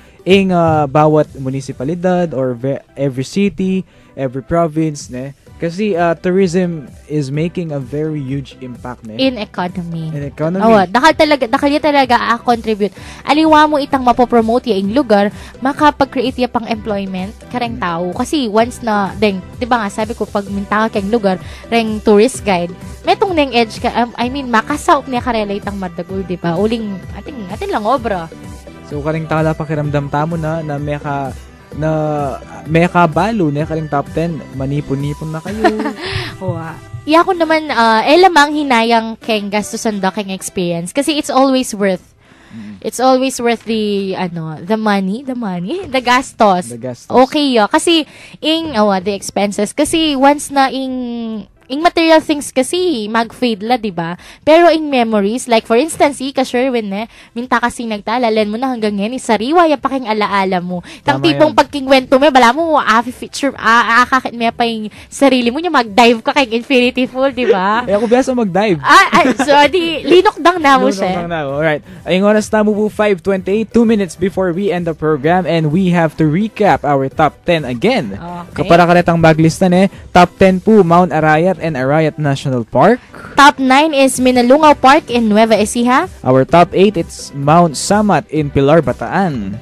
bawat municipalidad or every city, every province kasi tourism is making a very huge impact
in economy.
Dakal
talaga contribute. Aliwa mo itang mapopromote yung lugar, makapag-create ya pang employment kareng tao. Kasi once na, diba nga sabi ko, pag minta ka kang lugar, reng tourist guide, metong neng edge ka, makasaop niya karelate ang madagul, diba? Uling, ating lang obra.
So, karing tala pakiramdam tamo na may kabalo na karing top 10, manipon-nipon na kayo.
Iya ko naman, lamang hinayang keng gastusan da keng experience. Kasi it's always worth the money, the gastos. Okay, kasi the expenses. Kasi once na in material things kasi, mag-fade la, diba? Pero in memories, like for instance, ka Sherwin, minta kasi nagtalalan mo na hanggang ngayon, sariwa yung paking alaala mo. Tang tipong pagkingwento mo, bala mo, feature, akakit mo pa yung sarili mo, mag-dive ka kay Infinity Pool, diba?
Ako biasa mag-dive.
So, linokdang na mo siya.
Alright. Ayong oras na mo po 5:28, 2 minutes before we end the program, and we have to recap our top 10 again.
Okay.
Kapara karetang baglistan top 10 po, Mount Arayat and Arayat National Park.
Top 9 is Minalungaw Park in Nueva Ecija.
Our top 8, it's Mount Samat in Pilar, Bataan.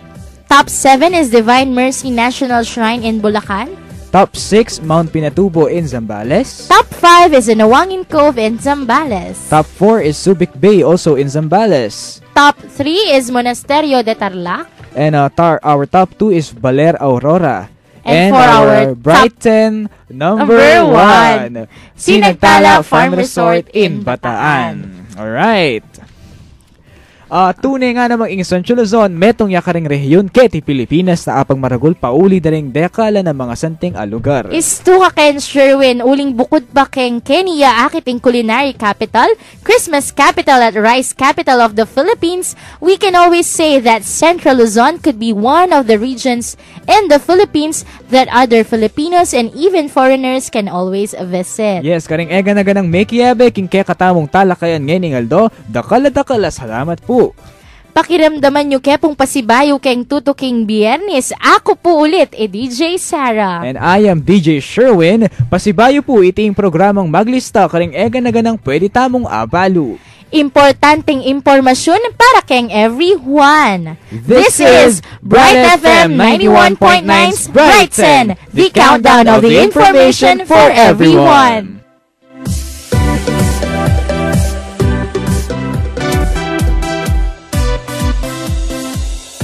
Top 7 is Divine Mercy National Shrine in Bulacan.
Top 6, Mount Pinatubo in Zambales.
Top 5 is Nawangin Cove in Zambales.
Top 4 is Subic Bay, also in Zambales.
Top 3 is Monasterio de Tarlac.
And our top 2 is Baler Aurora.
And for our
Brighton number 1, Sinagtala Farm Resort in Bataan. Alright. Tunay nga namang Ingson Luzon, metong yakaring rehiyon keti Pilipinas na apang maragul pauli daring dekala ng mga santing alugar.
Istu ka Ken Sherwin, uling bukod pa keng Kenya akiting culinary capital, Christmas capital at rice capital of the Philippines, we can always say that Central Luzon could be one of the regions in the Philippines that other Filipinos and even foreigners can always visit.
Yes, karing ega na ganang mekiyabe king kaya katamong talakayan ngayon Aldo, dakala salamat po.
Pakiramdaman nyo kepong pasibayo keng tutuking biyernes. Ako po ulit, DJ Sarah.
And I am DJ Sherwin. Pasibayo po iting programang maglista karing ega na ganang pwede tamong abalo.
Importanteng impormasyon para keng everyone.
This is Bright FM 91.9's Brighton, the countdown of the information for everyone.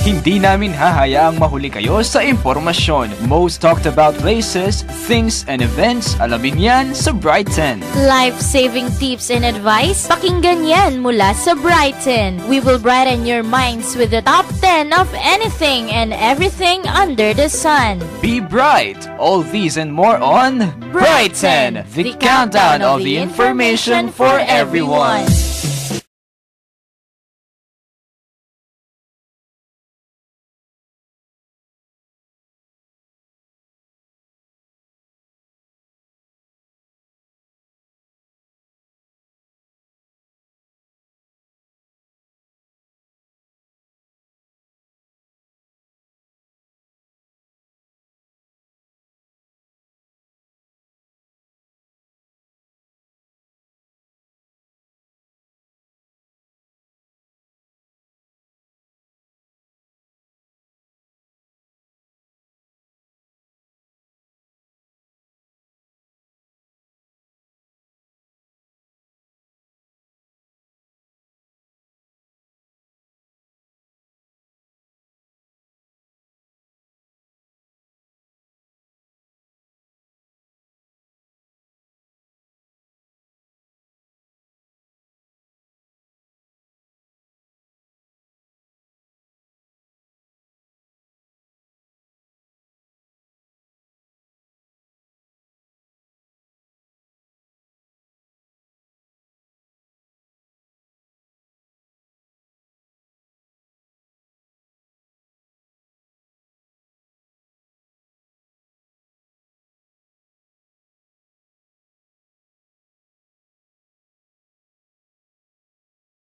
Hindi namin hahayaang mahuli kayo sa impormasyon. Most talked about places, things, and events, alamin yan sa Brighton.
Life-saving tips and advice, pakinggan yan mula sa Brighton. We will brighten your minds with the top 10 of anything and everything under the sun.
Be bright! All these and more on
Brighton,
the countdown of the information for everyone.